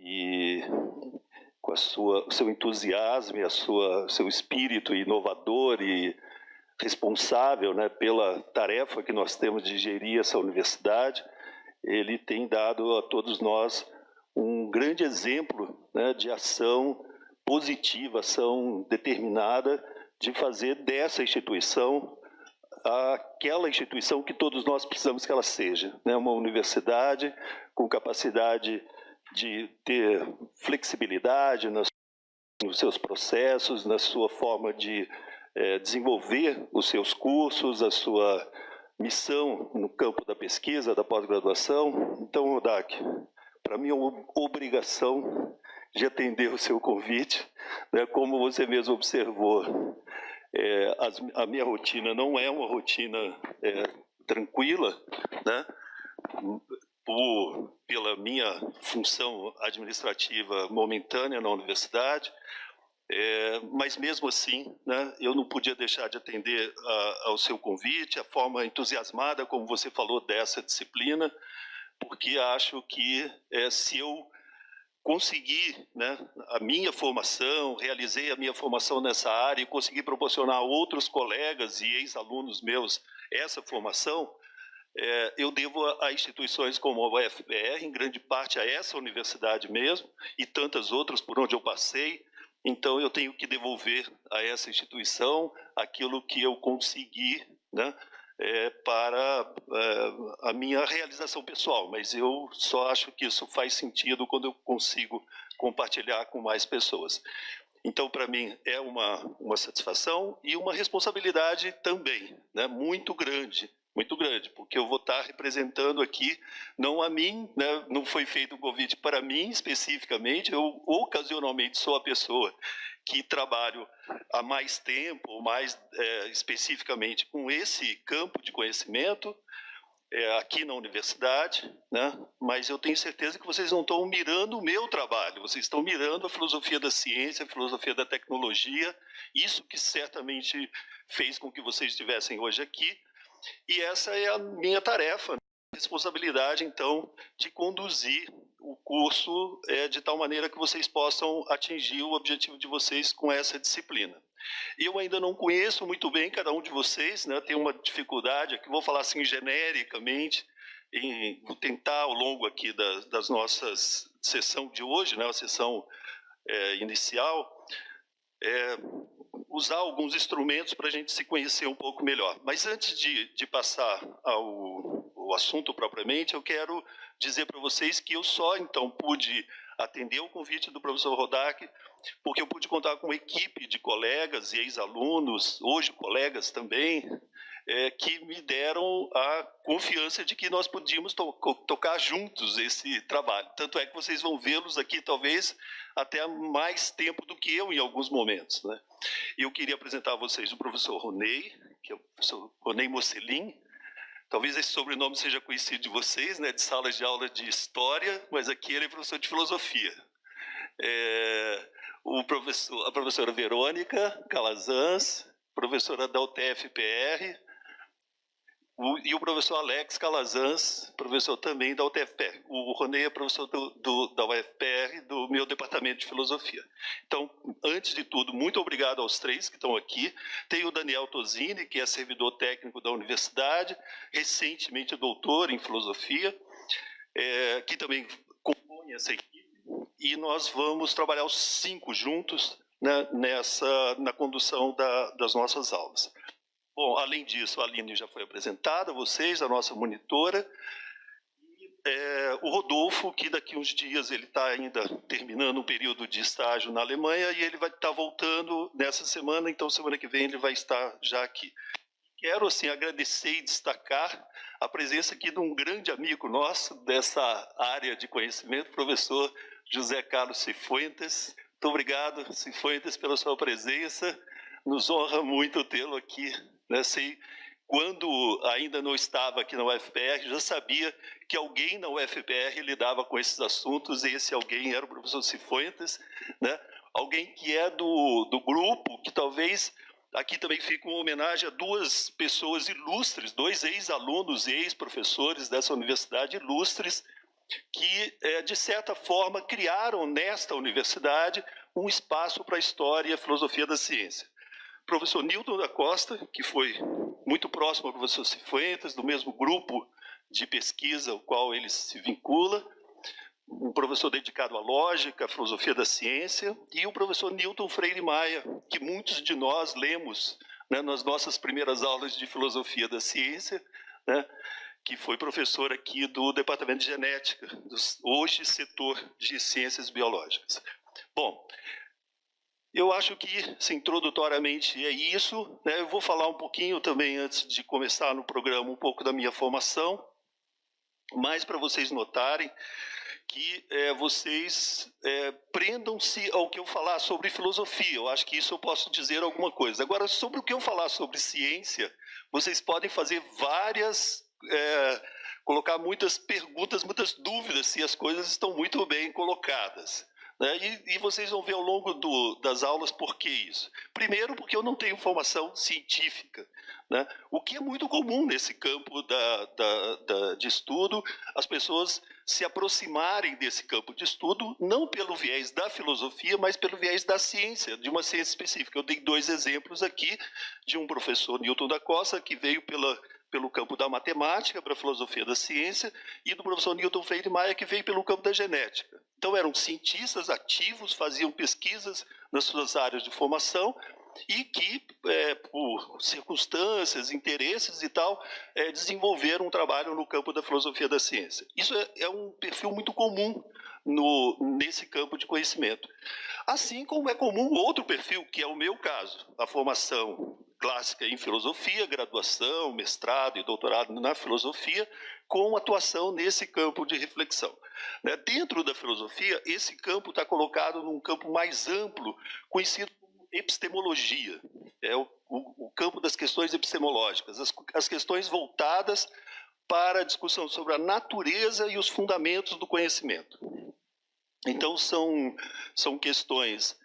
e com o seu entusiasmo e seu espírito inovador e responsável, né, pela tarefa que nós temos de gerir essa universidade. Ele tem dado a todos nós um grande exemplo, né, de ação positiva, ação determinada de fazer dessa instituição aquela instituição que todos nós precisamos que ela seja, né? Uma universidade com capacidade de ter flexibilidade nos seus processos, na sua forma de desenvolver os seus cursos, a sua missão no campo da pesquisa, da pós-graduação. Então, Rodak, para mim é uma obrigação de atender o seu convite, né? Como você mesmo observou, a minha rotina não é uma rotina tranquila, né? Pela minha função administrativa momentânea na universidade, mas mesmo assim, né, eu não podia deixar de atender ao seu convite, a forma entusiasmada como você falou dessa disciplina, porque acho que se eu consegui, né, a minha formação, realizei a minha formação nessa área e consegui proporcionar a outros colegas e ex-alunos meus essa formação, eu devo a instituições como a UFPR, em grande parte a essa universidade mesmo, e tantas outras por onde eu passei. Então, eu tenho que devolver a essa instituição aquilo que eu consegui, né, para a minha realização pessoal, mas eu só acho que isso faz sentido quando eu consigo compartilhar com mais pessoas. Então, para mim, é uma satisfação e uma responsabilidade também, né, muito grande, porque eu vou estar representando aqui, não a mim, né, não foi feito um convite para mim especificamente, eu ocasionalmente sou a pessoa que trabalho há mais tempo, ou mais especificamente com esse campo de conhecimento, aqui na universidade, né? Mas eu tenho certeza que vocês não estão mirando o meu trabalho, vocês estão mirando a filosofia da ciência, a filosofia da tecnologia, isso que certamente fez com que vocês estivessem hoje aqui, e essa é a minha tarefa, a responsabilidade, então, de conduzir o curso de tal maneira que vocês possam atingir o objetivo de vocês com essa disciplina. Eu ainda não conheço muito bem cada um de vocês, né? Tenho uma dificuldade aqui, vou falar assim genericamente, vou tentar ao longo aqui das nossas sessão de hoje, né? A sessão inicial, usar alguns instrumentos para a gente se conhecer um pouco melhor. Mas antes de passar ao assunto propriamente, eu quero dizer para vocês que eu só, então, pude atender o convite do professor Rodak, porque eu pude contar com uma equipe de colegas e ex-alunos, hoje colegas também, que me deram a confiança de que nós podíamos tocar juntos esse trabalho. Tanto é que vocês vão vê-los aqui, talvez, até há mais tempo do que eu em alguns momentos, né? Eu queria apresentar a vocês o professor Ronei, que é o professor Ronei Mocelin. Talvez esse sobrenome seja conhecido de vocês, né, de salas de aula de história, mas aqui ele é professor de filosofia. A professora Verônica Calazans, professora da UTF-PR, e o professor Alex Calazans, professor também da UTF-PR. O Ronei é professor da UFPR, do meu departamento de filosofia. Então, antes de tudo, muito obrigado aos três que estão aqui. Tem o Daniel Tosini, que é servidor técnico da universidade, recentemente doutor em filosofia, que também compõe essa equipe. E nós vamos trabalhar os 5 juntos, né, na condução das nossas aulas. Bom, além disso, a Aline já foi apresentada a vocês, a nossa monitora. O Rodolfo, que daqui uns dias ele está ainda terminando um período de estágio na Alemanha e ele vai estar voltando nessa semana, então semana que vem ele vai estar já aqui. Quero, assim, agradecer e destacar a presença aqui de um grande amigo nosso dessa área de conhecimento, o professor José Carlos Cifuentes. Muito obrigado, Cifuentes, pela sua presença. Nos honra muito tê-lo aqui, né? Sei, quando ainda não estava aqui na UFPR, já sabia que alguém na UFPR lidava com esses assuntos, e esse alguém era o professor Cifuentes, né? Alguém que é do grupo, que talvez aqui também fica uma homenagem a 2 pessoas ilustres, 2 ex-alunos e ex-professores dessa universidade ilustres, que, de certa forma, criaram nesta universidade um espaço para a história e a filosofia da ciência. O professor Newton da Costa, que foi muito próximo ao professor Cifuentes, do mesmo grupo de pesquisa ao qual ele se vincula, um professor dedicado à lógica, à filosofia da ciência, e o professor Newton Freire Maia, que muitos de nós lemos, né, nas nossas primeiras aulas de filosofia da ciência, né, que foi professor aqui do Departamento de Genética, hoje setor de Ciências Biológicas. Bom, eu acho que, introdutoriamente, é isso, né? Eu vou falar um pouquinho também, antes de começar no programa, um pouco da minha formação, mas para vocês notarem que vocês prendam-se ao que eu falar sobre filosofia. Eu acho que isso eu posso dizer alguma coisa. Agora, sobre o que eu falar sobre ciência, vocês podem fazer várias... colocar muitas perguntas, muitas dúvidas, se as coisas estão muito bem colocadas. Né? E vocês vão ver ao longo das aulas por que isso. Primeiro, porque eu não tenho formação científica, né? O que é muito comum nesse campo de estudo, as pessoas se aproximarem desse campo de estudo, não pelo viés da filosofia, mas pelo viés da ciência, de uma ciência específica. Eu dei 2 exemplos aqui, de um professor, Newton da Costa, que veio pelo campo da matemática, para a filosofia da ciência, e do professor Newton Freire Maia, que veio pelo campo da genética. Então, eram cientistas ativos, faziam pesquisas nas suas áreas de formação, e que, por circunstâncias, interesses e tal, desenvolveram um trabalho no campo da filosofia da ciência. Isso é um perfil muito comum nesse campo de conhecimento. Assim como é comum outro perfil, que é o meu caso, a formação clássica em filosofia, graduação, mestrado e doutorado na filosofia, com atuação nesse campo de reflexão. Dentro da filosofia, esse campo está colocado num campo mais amplo, conhecido como epistemologia. É o campo das questões epistemológicas, as questões voltadas para a discussão sobre a natureza e os fundamentos do conhecimento. Então, são questões...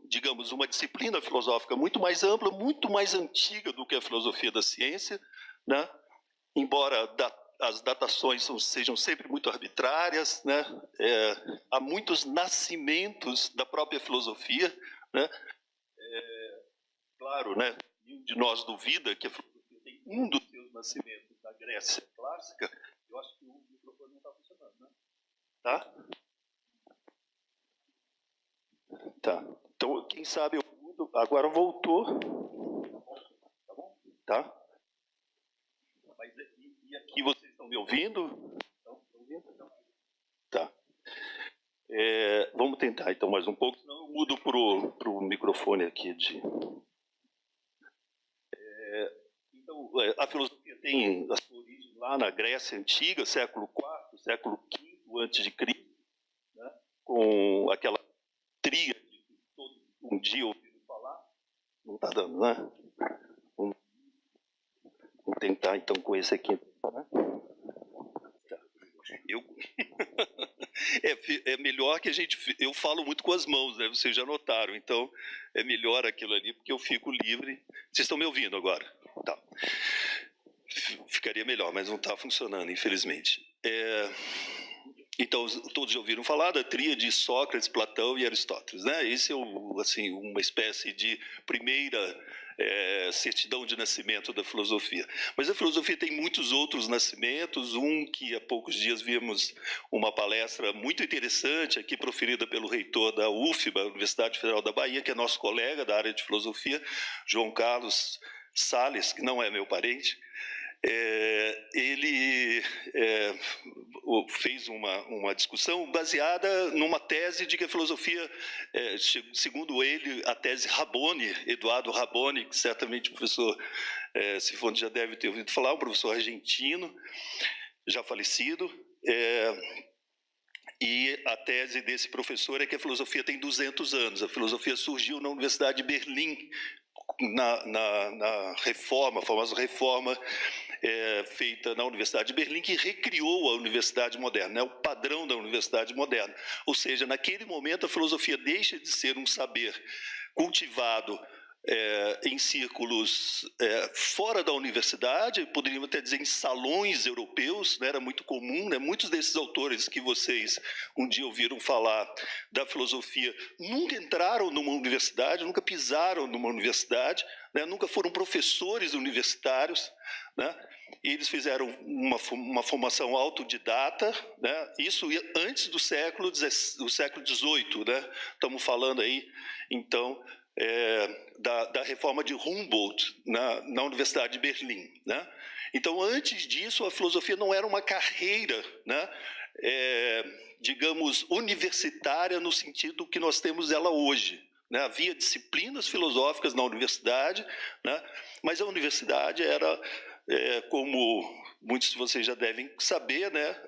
digamos, uma disciplina filosófica muito mais ampla, muito mais antiga do que a filosofia da ciência, né? Embora as datações sejam sempre muito arbitrárias, né? Há muitos nascimentos da própria filosofia, né? Claro, né? Nenhum de nós duvida que a filosofia tem um dos seus nascimentos na Grécia clássica. Eu acho que o microfone não está funcionando, né? Tá? Tá. Então, quem sabe eu mudo. Agora voltou. Tá bom? Tá? Mas e aqui vocês estão me ouvindo? Estão ouvindo? Tá. Vamos tentar então mais um pouco, senão eu mudo para o microfone aqui. Então, a filosofia tem a sua origem lá na Grécia Antiga, século IV, século V a.C., né? Com aquela tríade que todo um dia ouviram falar. Não está dando, né? Vamos tentar então com esse aqui. Né? É melhor que eu falo muito com as mãos, né? Vocês já notaram, então é melhor aquilo ali, porque eu fico livre. Vocês estão me ouvindo agora? Tá. Ficaria melhor, mas não está funcionando, infelizmente. Então, todos já ouviram falar da tríade Sócrates, Platão e Aristóteles, né? Esse é assim, uma espécie de primeira certidão de nascimento da filosofia. Mas a filosofia tem muitos outros nascimentos, que há poucos dias vimos uma palestra muito interessante aqui proferida pelo reitor da UFBA, Universidade Federal da Bahia, que é nosso colega da área de filosofia, João Carlos Salles, que não é meu parente. Ele fez uma discussão baseada numa tese de que a filosofia, segundo ele, a tese Raboni, Eduardo Raboni, que certamente o professor Cifuentes já deve ter ouvido falar, um professor argentino, já falecido, e a tese desse professor é que a filosofia tem 200 anos. A filosofia surgiu na Universidade de Berlim, na reforma, a famosa reforma feita na Universidade de Berlim, que recriou a universidade moderna, o padrão da universidade moderna. Ou seja, naquele momento a filosofia deixa de ser um saber cultivado em círculos fora da universidade, poderíamos até dizer em salões europeus, né, era muito comum, né, muitos desses autores que vocês um dia ouviram falar da filosofia nunca entraram numa universidade, nunca pisaram numa universidade, né, nunca foram professores universitários, né, e eles fizeram uma formação autodidata, né, isso antes do século XVIII, né, estamos falando aí, então, da reforma de Humboldt na Universidade de Berlim, né? Então, antes disso, a filosofia não era uma carreira, né, digamos, universitária no sentido que nós temos ela hoje, né? Havia disciplinas filosóficas na universidade, né, mas a universidade era, como muitos de vocês já devem saber, né,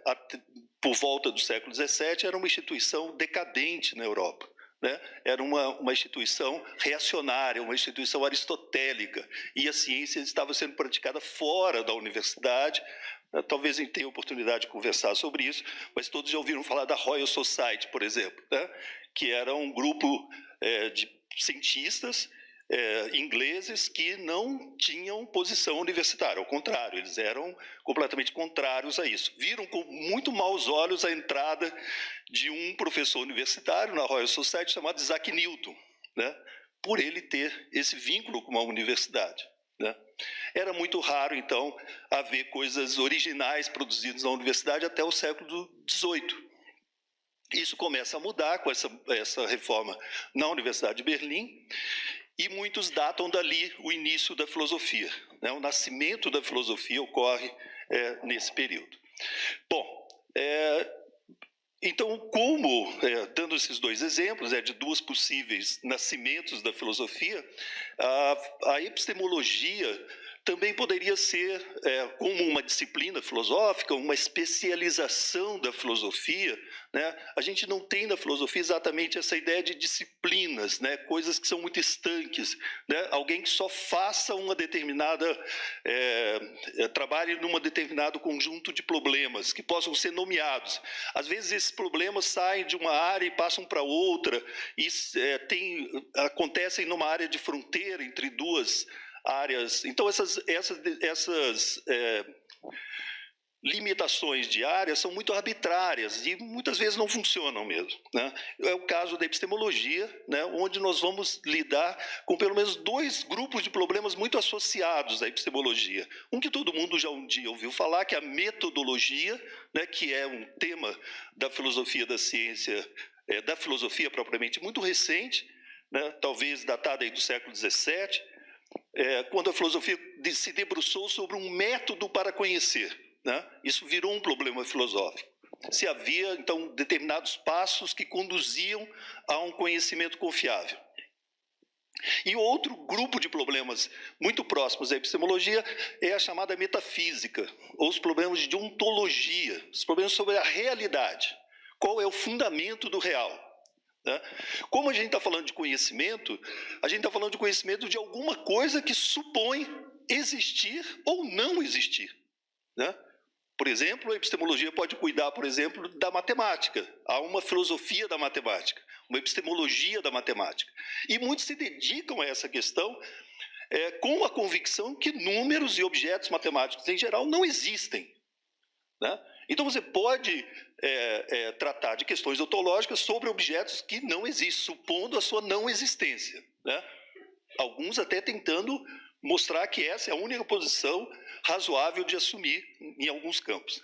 por volta do século XVII, era uma instituição decadente na Europa. Né? Era uma instituição reacionária, uma instituição aristotélica, e a ciência estava sendo praticada fora da universidade. Talvez a gente tenha oportunidade de conversar sobre isso, mas todos já ouviram falar da Royal Society, por exemplo, né? Que era um grupo de cientistas ingleses que não tinham posição universitária, ao contrário, eles eram completamente contrários a isso. Viram com muito maus olhos a entrada de um professor universitário na Royal Society chamado Isaac Newton, né, por ele ter esse vínculo com uma universidade, né. Era muito raro, então, haver coisas originais produzidas na universidade até o século XVIII. Isso começa a mudar com essa reforma na Universidade de Berlim, e muitos datam dali o início da filosofia, né? O nascimento da filosofia ocorre nesse período. Bom, então, dando esses dois exemplos, de duas possíveis nascimentos da filosofia, a epistemologia também poderia ser, como uma disciplina filosófica, uma especialização da filosofia, né? A gente não tem na filosofia exatamente essa ideia de disciplinas, né? Coisas que são muito estanques, né? Alguém que só faça uma determinada, trabalhe num determinado conjunto de problemas que possam ser nomeados. Às vezes esses problemas saem de uma área e passam para outra, e acontecem numa área de fronteira entre duas áreas. Então, essas limitações de áreas são muito arbitrárias e muitas vezes não funcionam mesmo, né? É o caso da epistemologia, né, onde nós vamos lidar com pelo menos dois grupos de problemas muito associados à epistemologia. Um que todo mundo já um dia ouviu falar, que é a metodologia, né, que é um tema da filosofia da ciência, da filosofia propriamente muito recente, né, talvez datada aí do século XVII, quando a filosofia se debruçou sobre um método para conhecer, né? Isso virou um problema filosófico. Se havia, então, determinados passos que conduziam a um conhecimento confiável. E outro grupo de problemas muito próximos à epistemologia é a chamada metafísica, ou os problemas de ontologia, os problemas sobre a realidade. Qual é o fundamento do real? Como a gente está falando de conhecimento, a gente está falando de conhecimento de alguma coisa que supõe existir ou não existir, né? Por exemplo, a epistemologia pode cuidar, por exemplo, da matemática. Há uma filosofia da matemática, uma epistemologia da matemática. E muitos se dedicam a essa questão com a convicção que números e objetos matemáticos em geral não existem, né? Então você pode tratar de questões ontológicas sobre objetos que não existem, supondo a sua não existência, né? Alguns até tentando mostrar que essa é a única posição razoável de assumir em alguns campos.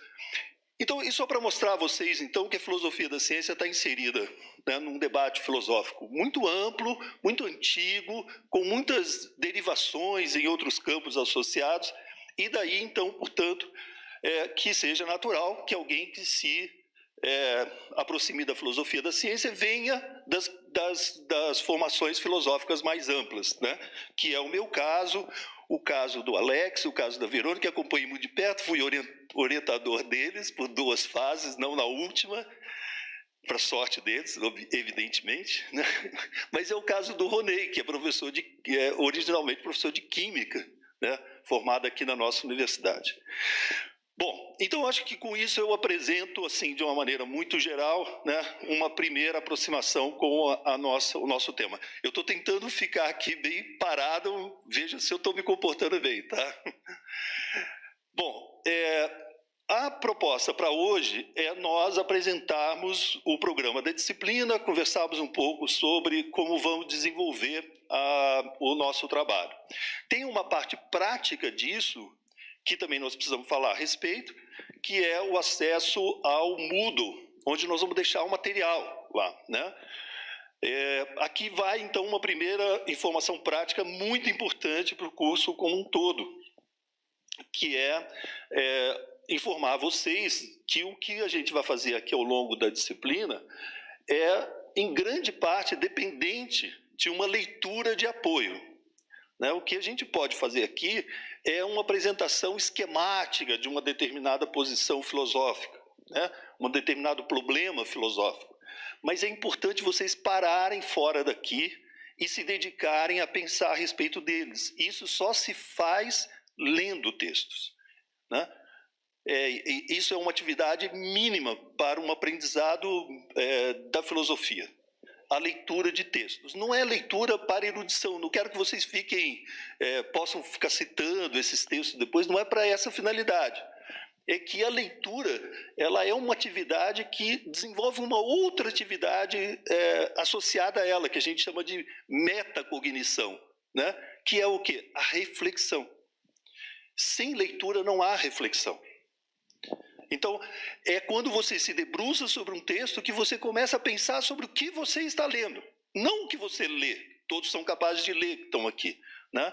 Então, isso só para mostrar a vocês, então, que a filosofia da ciência está inserida, né, num debate filosófico muito amplo, muito antigo, com muitas derivações em outros campos associados, e daí, então, portanto, que seja natural que alguém que se aproxime da filosofia da ciência venha das formações filosóficas mais amplas, né? Que é o meu caso, o caso do Alex, o caso da Verônica, que acompanhei muito de perto, fui orientador deles por duas fases, não na última, para sorte deles, evidentemente, né? Mas é o caso do Ronei, que é originalmente professor de Química, né? Formado aqui na nossa universidade. Bom, então acho que com isso eu apresento, assim, de uma maneira muito geral, né, uma primeira aproximação com o nosso tema. Eu estou tentando ficar aqui bem parado, veja se eu estou me comportando bem, tá? Bom, a proposta para hoje é nós apresentarmos o programa da disciplina, conversarmos um pouco sobre como vamos desenvolver o nosso trabalho. Tem uma parte prática disso, que também nós precisamos falar a respeito, que é o acesso ao Moodle, onde nós vamos deixar o material lá, né? Aqui vai, então, uma primeira informação prática muito importante para o curso como um todo, que é informar vocês que o que a gente vai fazer aqui ao longo da disciplina é, em grande parte, dependente de uma leitura de apoio, né? O que a gente pode fazer aqui é uma apresentação esquemática de uma determinada posição filosófica, né? Um determinado problema filosófico. Mas é importante vocês pararem fora daqui e se dedicarem a pensar a respeito deles. Isso só se faz lendo textos, né? Isso é uma atividade mínima para um aprendizado da filosofia. A leitura de textos. Não é leitura para erudição. Não quero que vocês possam ficar citando esses textos depois. Não é para essa finalidade. É que a leitura ela é uma atividade que desenvolve uma outra atividade associada a ela, que a gente chama de metacognição, né? Que é o quê? A reflexão. Sem leitura não há reflexão. Então, é quando você se debruça sobre um texto que você começa a pensar sobre o que você está lendo. Não o que você lê. Todos são capazes de ler que estão aqui, né?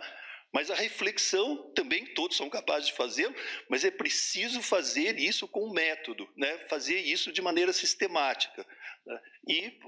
Mas a reflexão também todos são capazes de fazer, mas é preciso fazer isso com método, né? Fazer isso de maneira sistemática. Né? E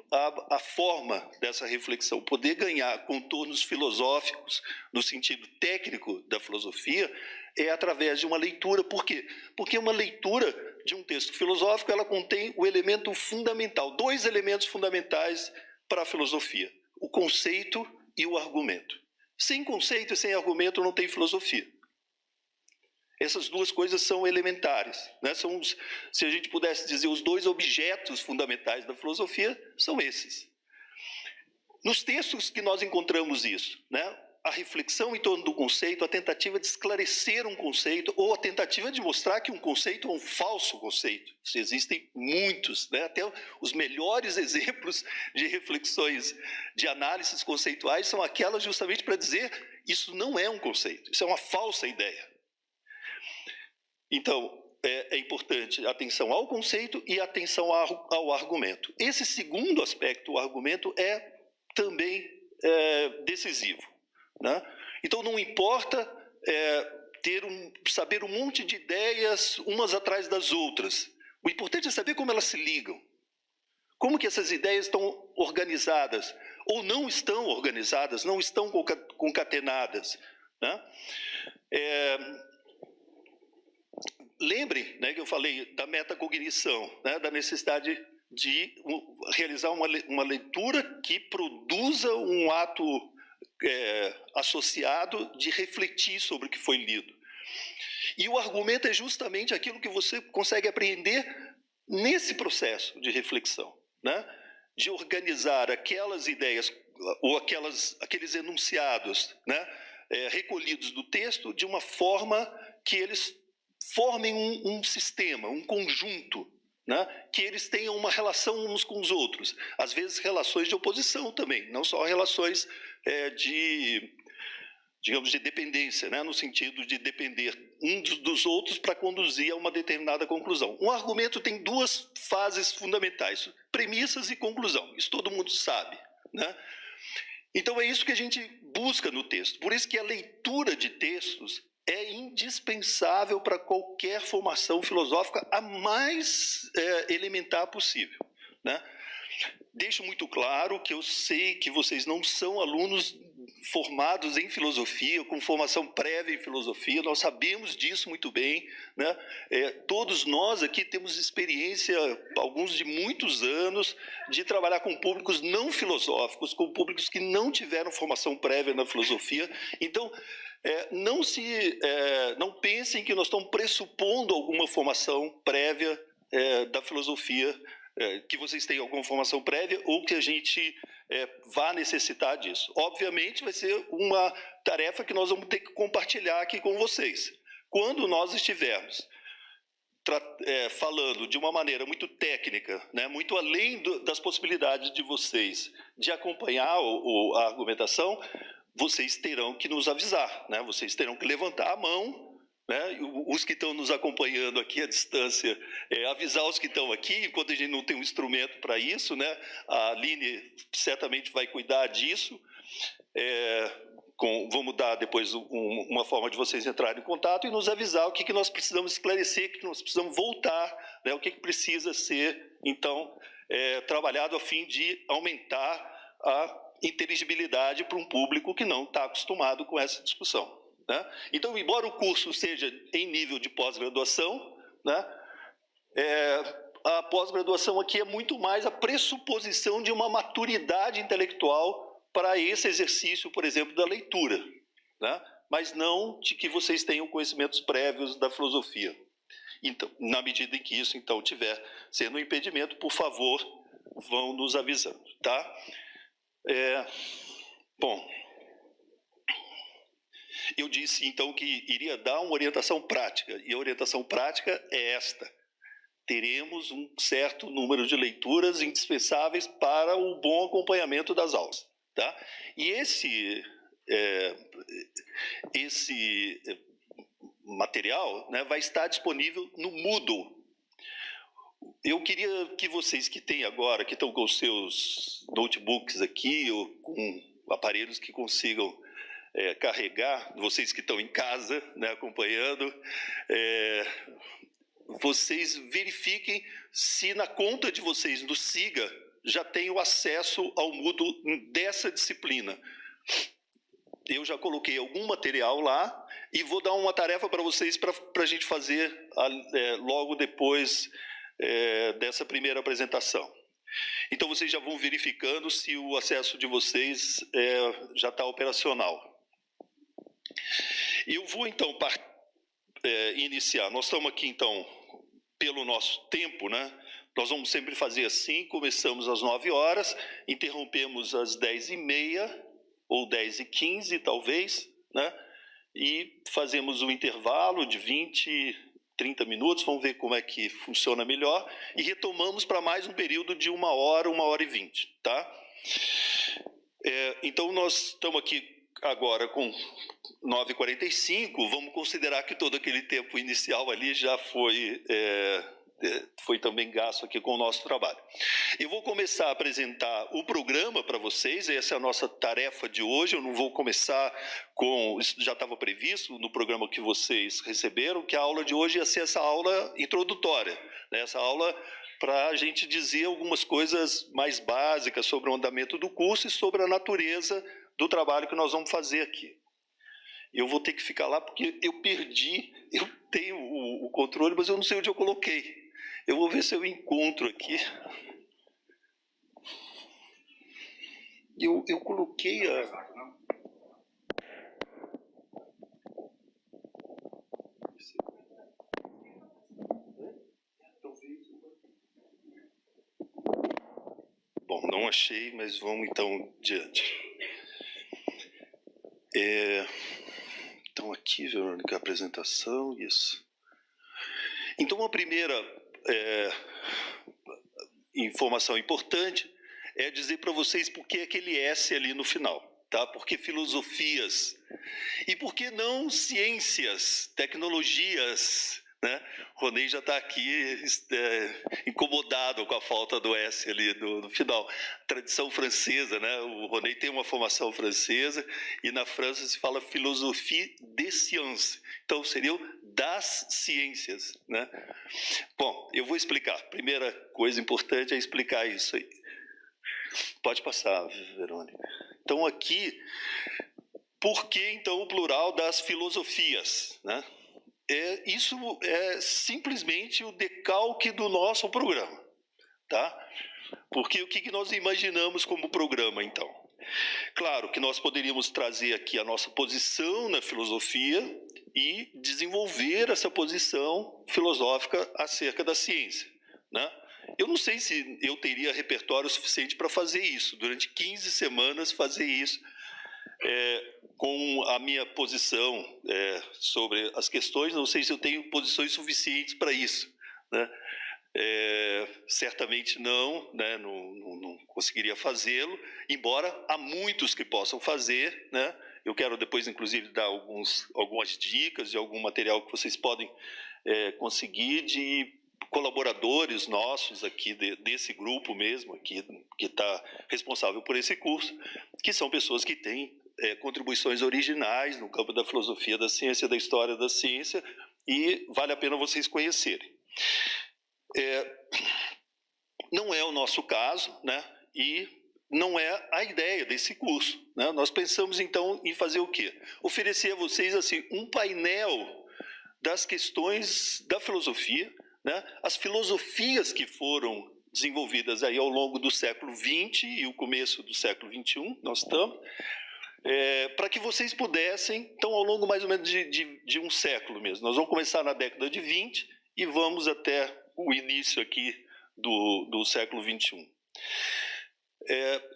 a forma dessa reflexão poder ganhar contornos filosóficos no sentido técnico da filosofia é através de uma leitura. Por quê? Porque uma leitura de um texto filosófico ela contém o elemento fundamental, dois elementos fundamentais para a filosofia, o conceito e o argumento. Sem conceito e sem argumento não tem filosofia. Essas duas coisas são elementares, né? Se a gente pudesse dizer, os dois objetos fundamentais da filosofia são esses. Nos textos que nós encontramos isso, né? A reflexão em torno do conceito, a tentativa de esclarecer um conceito ou a tentativa de mostrar que um conceito é um falso conceito. Existem muitos, né? Até os melhores exemplos de reflexões, de análises conceituais são aquelas justamente para dizer isso não é um conceito, isso é uma falsa ideia. Então, é importante a atenção ao conceito e a atenção ao argumento. Esse segundo aspecto, o argumento, é também decisivo. Né? Então, não importa saber um monte de ideias umas atrás das outras. O importante é saber como elas se ligam. Como que essas ideias estão organizadas, ou não estão organizadas, não estão concatenadas. Né? Lembrem, né, que eu falei da metacognição, né, da necessidade de realizar uma leitura que produza um ato associado de refletir sobre o que foi lido. E o argumento é justamente aquilo que você consegue apreender nesse processo de reflexão, né? De organizar aquelas ideias ou aqueles enunciados, né, recolhidos do texto de uma forma que eles formem um sistema, um conjunto, né, que eles tenham uma relação uns com os outros. Às vezes relações de oposição também, não só relações digamos, de dependência, né, no sentido de depender uns dos outros para conduzir a uma determinada conclusão. Um argumento tem duas fases fundamentais, premissas e conclusão. Isso todo mundo sabe, né? Então é isso que a gente busca no texto. Por isso que a leitura de textos é indispensável para qualquer formação filosófica a mais elementar possível, né? Deixo muito claro que eu sei que vocês não são alunos formados em filosofia, com formação prévia em filosofia, nós sabemos disso muito bem, né? Todos nós aqui temos experiência, alguns de muitos anos, de trabalhar com públicos não filosóficos, com públicos que não tiveram formação prévia na filosofia. Então, não pensem que nós estamos pressupondo alguma formação prévia da filosofia, que vocês tenham alguma formação prévia ou que a gente vá necessitar disso. Obviamente, vai ser uma tarefa que nós vamos ter que compartilhar aqui com vocês. Quando nós estivermos falando de uma maneira muito técnica, né, muito além das possibilidades de vocês de acompanhar a argumentação, vocês terão que nos avisar, né, vocês terão que levantar a mão, né, os que estão nos acompanhando aqui à distância, avisar os que estão aqui, quando a gente não tem um instrumento para isso, né, a Aline certamente vai cuidar disso, vamos dar depois uma forma de vocês entrarem em contato e nos avisar o que nós precisamos esclarecer, o que nós precisamos voltar, né, o que precisa ser, então, trabalhado a fim de aumentar a inteligibilidade para um público que não está acostumado com essa discussão. Né? Então, embora o curso seja em nível de pós-graduação, né, a pós-graduação aqui é muito mais a pressuposição de uma maturidade intelectual para esse exercício, por exemplo, da leitura, né? Mas não de que vocês tenham conhecimentos prévios da filosofia. Então, na medida em que isso, então, tiver sendo um impedimento, por favor, vão nos avisando, tá? Bom, eu disse, então, que iria dar uma orientação prática, e a orientação prática é esta. Teremos um certo número de leituras indispensáveis para o bom acompanhamento das aulas. Tá? E esse material, né, vai estar disponível no Moodle. Eu queria que vocês que têm agora, que estão com os seus notebooks aqui, ou com aparelhos que consigam carregar, vocês que estão em casa, né, acompanhando, vocês verifiquem se na conta de vocês do SIGA já tem o acesso ao Moodle dessa disciplina. Eu já coloquei algum material lá e vou dar uma tarefa para vocês para a gente fazer logo depois dessa primeira apresentação. Então, vocês já vão verificando se o acesso de vocês já está operacional. Eu vou, então, iniciar. Nós estamos aqui, então, pelo nosso tempo, né? Nós vamos sempre fazer assim, começamos às 9 horas, interrompemos às 10h30, ou 10h15, talvez, né? E fazemos um intervalo de 20, 30 minutos, vamos ver como é que funciona melhor, e retomamos para mais um período de 1 hora, 1h20, tá? Então, nós estamos aqui agora com 9h45, vamos considerar que todo aquele tempo inicial ali já foi também gasto aqui com o nosso trabalho. Eu vou começar a apresentar o programa para vocês, essa é a nossa tarefa de hoje, eu não vou começar com, isso já estava previsto no programa que vocês receberam, que a aula de hoje ia ser essa aula introdutória, né? Essa aula para a gente dizer algumas coisas mais básicas sobre o andamento do curso e sobre a natureza do trabalho que nós vamos fazer aqui. Eu vou ter que ficar lá porque eu perdi, eu tenho o controle, mas eu não sei onde eu coloquei. Eu vou ver se eu encontro aqui. Eu coloquei a... Bom, não achei, mas vamos então diante. Então aqui, Verônica, a apresentação, isso. Então a primeira informação importante é dizer para vocês por que aquele S ali no final, tá? Por que filosofias? E por que não ciências, tecnologias, né? Ronei já está aqui incomodado com a falta do S ali no final. Tradição francesa, né? O Ronei tem uma formação francesa e na França se fala philosophie des sciences. Então, seriam das ciências, né? Bom, eu vou explicar. Primeira coisa importante é explicar isso aí. Pode passar, Verônica. Então, aqui, por que, então, o plural das filosofias, né? Isso é simplesmente o decalque do nosso programa, tá? Porque o que nós imaginamos como programa, então? Claro que nós poderíamos trazer aqui a nossa posição na filosofia e desenvolver essa posição filosófica acerca da ciência, né? Eu não sei se eu teria repertório suficiente para fazer isso, durante 15 semanas fazer isso, com a minha posição sobre as questões, não sei se eu tenho posições suficientes para isso, né? Certamente não, né? Não conseguiria fazê-lo, embora há muitos que possam fazer, né? Eu quero depois, inclusive, dar algumas dicas de algum material que vocês podem conseguir de colaboradores nossos aqui desse grupo mesmo, aqui, que está responsável por esse curso, que são pessoas que têm contribuições originais no campo da filosofia da ciência, da história da ciência, e vale a pena vocês conhecerem. Não é o nosso caso, né? E não é a ideia desse curso, né? Nós pensamos, então, em fazer o quê? Oferecer a vocês assim, um painel das questões da filosofia, né? As filosofias que foram desenvolvidas aí ao longo do século XX e o começo do século XXI, nós estamos, para que vocês pudessem, então, ao longo mais ou menos de um século mesmo. Nós vamos começar na década de 20 e vamos até o início aqui do século XXI.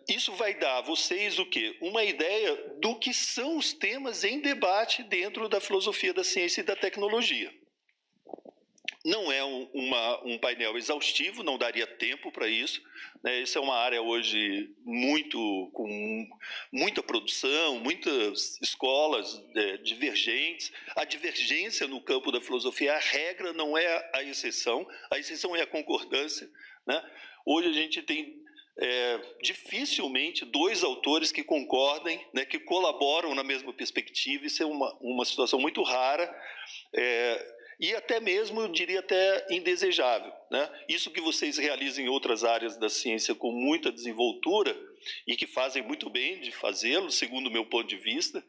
Isso vai dar a vocês o quê? Uma ideia do que são os temas em debate dentro da filosofia da ciência e da tecnologia. Não é um painel exaustivo, não daria tempo para isso, né? Essa é uma área hoje com muita produção, muitas escolas divergentes. A divergência no campo da filosofia é a regra, não é a exceção é a concordância, né? Hoje a gente tem dificilmente dois autores que concordem, né, que colaboram na mesma perspectiva. Isso é uma situação muito rara, e até mesmo, eu diria, até indesejável, né? Isso que vocês realizam em outras áreas da ciência com muita desenvoltura, e que fazem muito bem de fazê-lo, segundo o meu ponto de vista,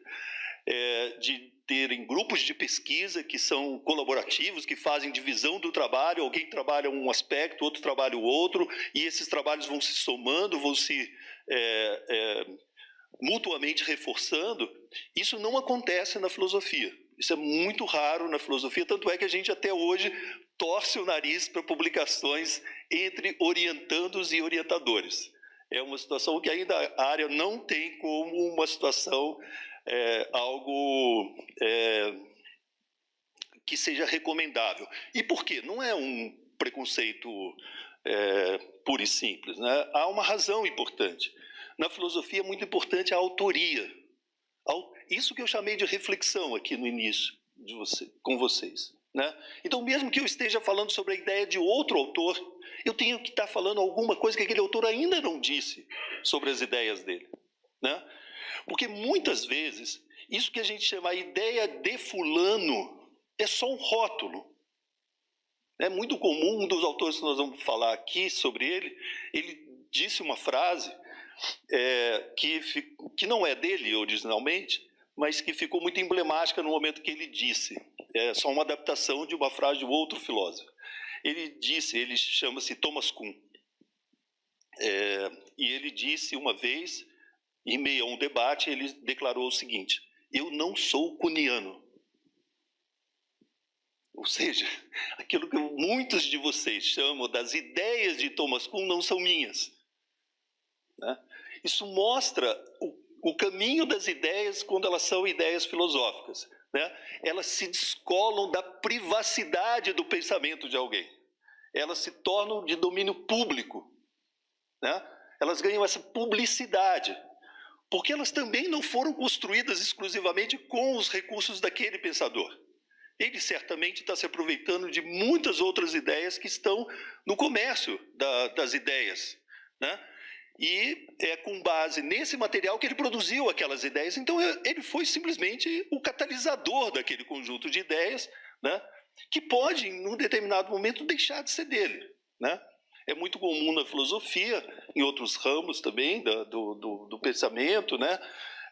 de terem grupos de pesquisa que são colaborativos, que fazem divisão do trabalho, alguém trabalha um aspecto, outro trabalha o outro, e esses trabalhos vão se somando, vão se mutuamente reforçando. Isso não acontece na filosofia. Isso é muito raro na filosofia, tanto é que a gente até hoje torce o nariz para publicações entre orientandos e orientadores. É uma situação que ainda a área não tem como uma situação, algo que seja recomendável. E por quê? Não é um preconceito puro e simples, né? Há uma razão importante. Na filosofia é muito importante a autoria. Isso que eu chamei de reflexão aqui no início com vocês, né? Então, mesmo que eu esteja falando sobre a ideia de outro autor, eu tenho que estar falando alguma coisa que aquele autor ainda não disse sobre as ideias dele, né? Porque muitas vezes, isso que a gente chama a ideia de fulano é só um rótulo. É muito comum, um dos autores que nós vamos falar aqui sobre ele disse uma frase que não é dele originalmente, mas que ficou muito emblemática no momento que ele disse. É só uma adaptação de uma frase de um outro filósofo. Ele chama-se Thomas Kuhn. E ele disse uma vez, em meio a um debate, ele declarou o seguinte: eu não sou kuhniano. Ou seja, aquilo que muitos de vocês chamam das ideias de Thomas Kuhn não são minhas, né? Isso mostra o caminho das ideias quando elas são ideias filosóficas, né? Elas se descolam da privacidade do pensamento de alguém. Elas se tornam de domínio público, né? Elas ganham essa publicidade, porque elas também não foram construídas exclusivamente com os recursos daquele pensador. Ele certamente está se aproveitando de muitas outras ideias que estão no comércio das ideias, né? E é com base nesse material que ele produziu aquelas ideias. Então, ele foi simplesmente o catalisador daquele conjunto de ideias, né, que pode, em um determinado momento, deixar de ser dele, né? É muito comum na filosofia, em outros ramos também do pensamento, né,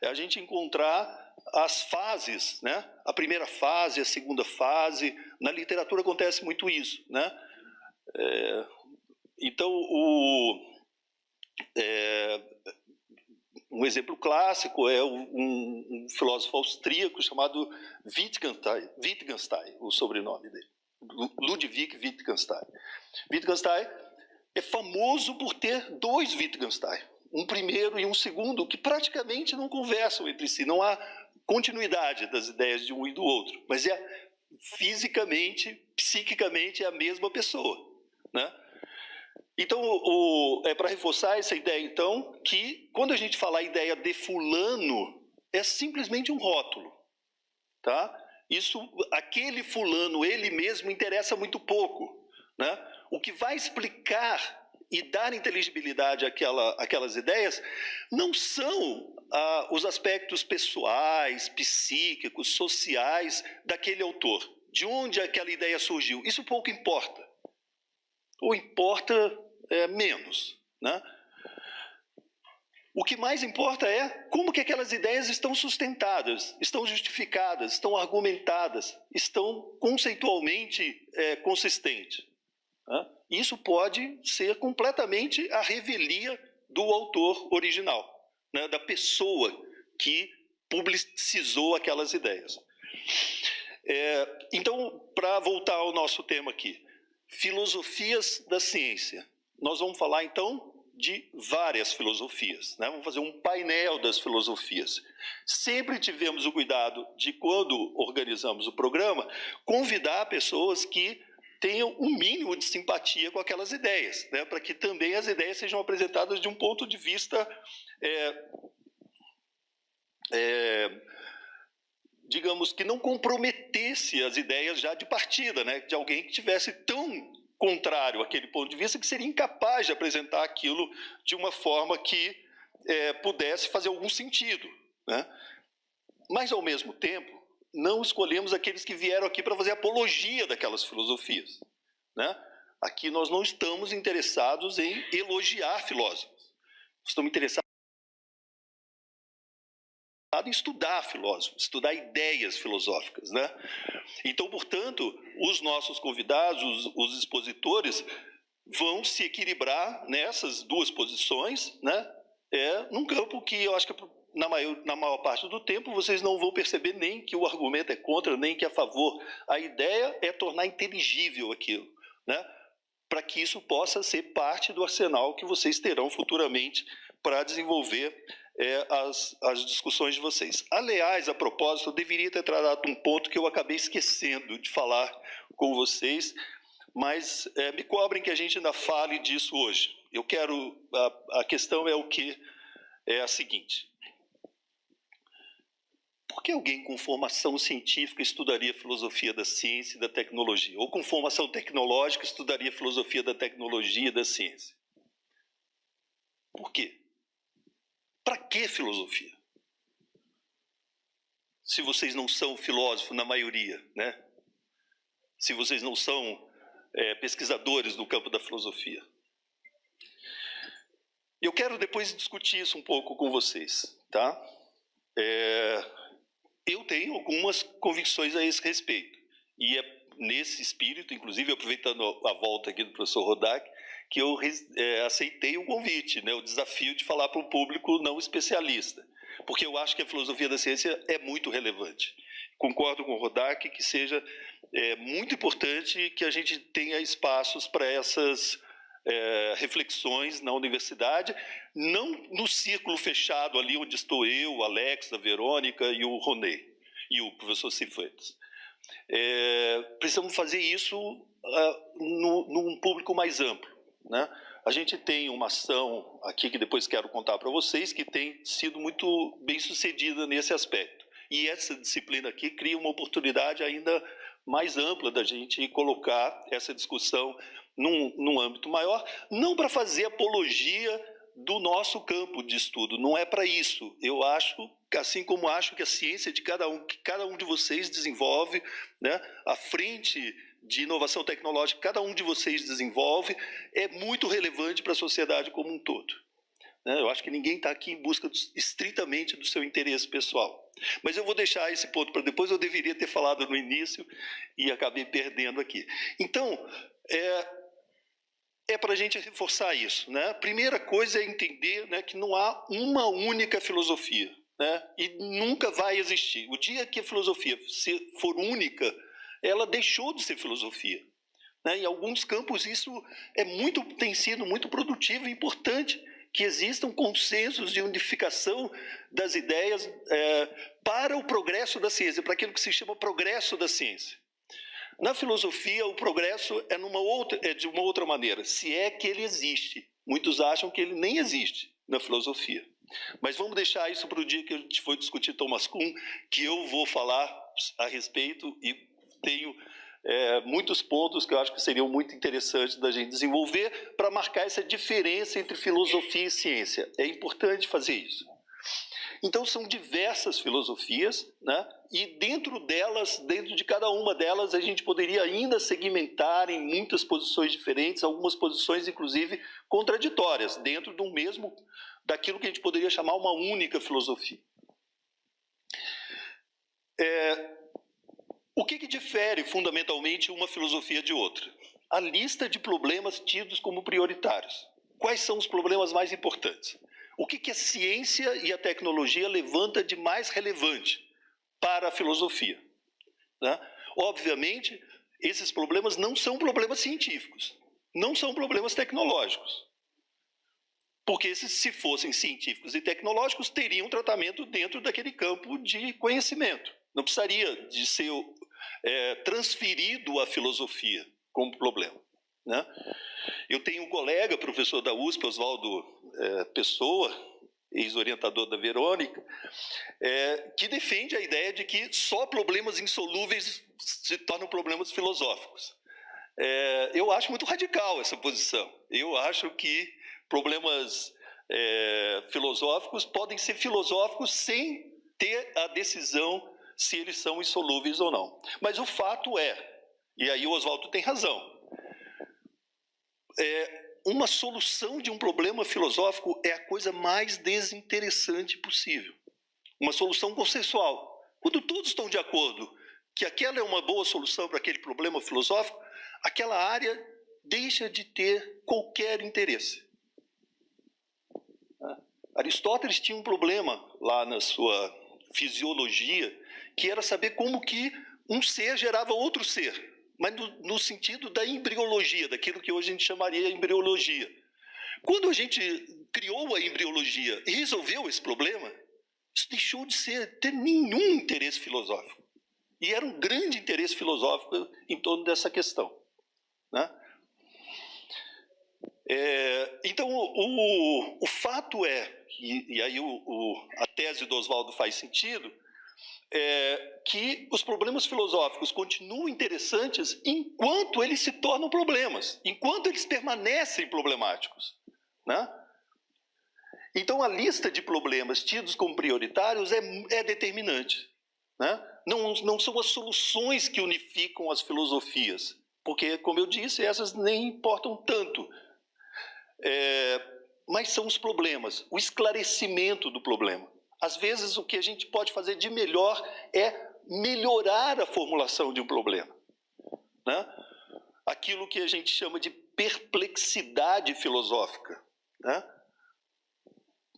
a gente encontrar as fases, né? A primeira fase, a segunda fase. Na literatura acontece muito isso, né? Então, Um exemplo clássico é um filósofo austríaco chamado Wittgenstein, o sobrenome dele, Ludwig Wittgenstein. Wittgenstein é famoso por ter dois Wittgenstein, um primeiro e um segundo, que praticamente não conversam entre si, não há continuidade das ideias de um e do outro, mas fisicamente, psiquicamente, é a mesma pessoa, né? Então, é para reforçar essa ideia, então, que quando a gente fala a ideia de fulano, é simplesmente um rótulo, tá? Aquele fulano, ele mesmo, interessa muito pouco, né? O que vai explicar e dar inteligibilidade àquelas ideias não são os aspectos pessoais, psíquicos, sociais daquele autor, de onde aquela ideia surgiu. Isso pouco importa. Ou importa menos, né? O que mais importa é como que aquelas ideias estão sustentadas, estão justificadas, estão argumentadas, estão conceitualmente consistentes, né? Isso pode ser completamente a revelia do autor original, né? Da pessoa que publicizou aquelas ideias. Então, para voltar ao nosso tema aqui, filosofias da ciência. Nós vamos falar, então, de várias filosofias, né? Vamos fazer um painel das filosofias. Sempre tivemos o cuidado de, quando organizamos o programa, convidar pessoas que tenham um mínimo de simpatia com aquelas ideias, né? Para que também as ideias sejam apresentadas de um ponto de vista, digamos, que não comprometesse as ideias já de partida, né? De alguém que tivesse tão contrário àquele ponto de vista que seria incapaz de apresentar aquilo de uma forma que pudesse fazer algum sentido, né? Mas, ao mesmo tempo, não escolhemos aqueles que vieram aqui para fazer apologia daquelas filosofias, né? Aqui nós não estamos interessados em elogiar filósofos, estamos interessados em estudar filósofos, estudar ideias filosóficas, né? Então, portanto, os nossos convidados, os expositores, vão se equilibrar nessas duas posições, né? Num campo que eu acho que na maior parte do tempo vocês não vão perceber nem que o argumento é contra, nem que é a favor. A ideia é tornar inteligível aquilo, né? Para que isso possa ser parte do arsenal que vocês terão futuramente para desenvolver as discussões de vocês. Aliás, a propósito, eu deveria ter tratado um ponto que eu acabei esquecendo de falar com vocês, mas me cobrem que a gente ainda fale disso hoje. A questão é a seguinte: por que alguém com formação científica estudaria filosofia da ciência e da tecnologia? Ou com formação tecnológica estudaria filosofia da tecnologia e da ciência? Por quê? Para que filosofia? Se vocês não são filósofos na maioria, né? Se vocês não são pesquisadores no campo da filosofia. Eu quero depois discutir isso um pouco com vocês, tá? Eu tenho algumas convicções a esse respeito, e é nesse espírito, inclusive aproveitando a volta aqui do professor Rodak, que eu aceitei o convite, né, o desafio de falar para um público não especialista, porque eu acho que a filosofia da ciência é muito relevante. Concordo com o Rodak que seja muito importante que a gente tenha espaços para essas reflexões na universidade, não no círculo fechado ali onde estou eu, o Alex, a Verônica e o Ronê, e o professor Cifuentes. Precisamos fazer isso num público mais amplo, né? A gente tem uma ação aqui que depois quero contar para vocês, que tem sido muito bem sucedida nesse aspecto. E essa disciplina aqui cria uma oportunidade ainda mais ampla da gente colocar essa discussão num âmbito maior, não para fazer apologia do nosso campo de estudo, não é para isso. Eu acho, assim como acho que a ciência que cada um de vocês desenvolve, né, à frente de inovação tecnológica, cada um de vocês desenvolve, é muito relevante para a sociedade como um todo. Eu acho que ninguém está aqui em busca estritamente do seu interesse pessoal. Mas eu vou deixar esse ponto para depois, eu deveria ter falado no início e acabei perdendo aqui. Então, é para a gente reforçar isso, né? A primeira coisa é entender, né, que não há uma única filosofia, né? E nunca vai existir. O dia que a filosofia for única, ela deixou de ser filosofia, né? Em alguns campos isso tem sido muito produtivo e importante, que existam consensos de unificação das ideias para o progresso da ciência, para aquilo que se chama progresso da ciência. Na filosofia, o progresso é de uma outra maneira, se é que ele existe. Muitos acham que ele nem existe na filosofia. Mas vamos deixar isso para o dia que a gente for discutir Thomas Kuhn, que eu vou falar a respeito e tenho muitos pontos que eu acho que seriam muito interessantes da gente desenvolver para marcar essa diferença entre filosofia e ciência. É importante fazer isso. Então, são diversas filosofias, né? E dentro delas, dentro de cada uma delas, a gente poderia ainda segmentar em muitas posições diferentes, algumas posições, inclusive, contraditórias, dentro do mesmo, daquilo que a gente poderia chamar uma única filosofia. O que difere, fundamentalmente, uma filosofia de outra? A lista de problemas tidos como prioritários. Quais são os problemas mais importantes? O que a ciência e a tecnologia levanta de mais relevante para a filosofia, né? Obviamente, esses problemas não são problemas científicos, não são problemas tecnológicos. Porque se fossem científicos e tecnológicos, teriam tratamento dentro daquele campo de conhecimento. Não precisaria de ser transferido à filosofia como problema, né? Eu tenho um colega, professor da USP, Oswaldo Pessoa, ex-orientador da Verônica, que defende a ideia de que só problemas insolúveis se tornam problemas filosóficos. Eu acho muito radical essa posição. Eu acho que problemas filosóficos podem ser filosóficos sem ter a decisão se eles são insolúveis ou não. Mas o fato e aí o Oswaldo tem razão, uma solução de um problema filosófico é a coisa mais desinteressante possível. Uma solução consensual. Quando todos estão de acordo que aquela é uma boa solução para aquele problema filosófico, aquela área deixa de ter qualquer interesse. Aristóteles tinha um problema lá na sua fisiologia, que era saber como que um ser gerava outro ser, mas no sentido da embriologia, daquilo que hoje a gente chamaria de embriologia. Quando a gente criou a embriologia e resolveu esse problema, isso deixou de ter nenhum interesse filosófico. E era um grande interesse filosófico em torno dessa questão, né? Então, o fato e aí a tese do Oswaldo faz sentido, que os problemas filosóficos continuam interessantes enquanto eles se tornam problemas, enquanto eles permanecem problemáticos, né? Então, a lista de problemas tidos como prioritários é determinante, né? Não são as soluções que unificam as filosofias, porque, como eu disse, essas nem importam tanto. Mas são os problemas, o esclarecimento do problema. Às vezes, o que a gente pode fazer de melhor é melhorar a formulação de um problema, né? Aquilo que a gente chama de perplexidade filosófica, né?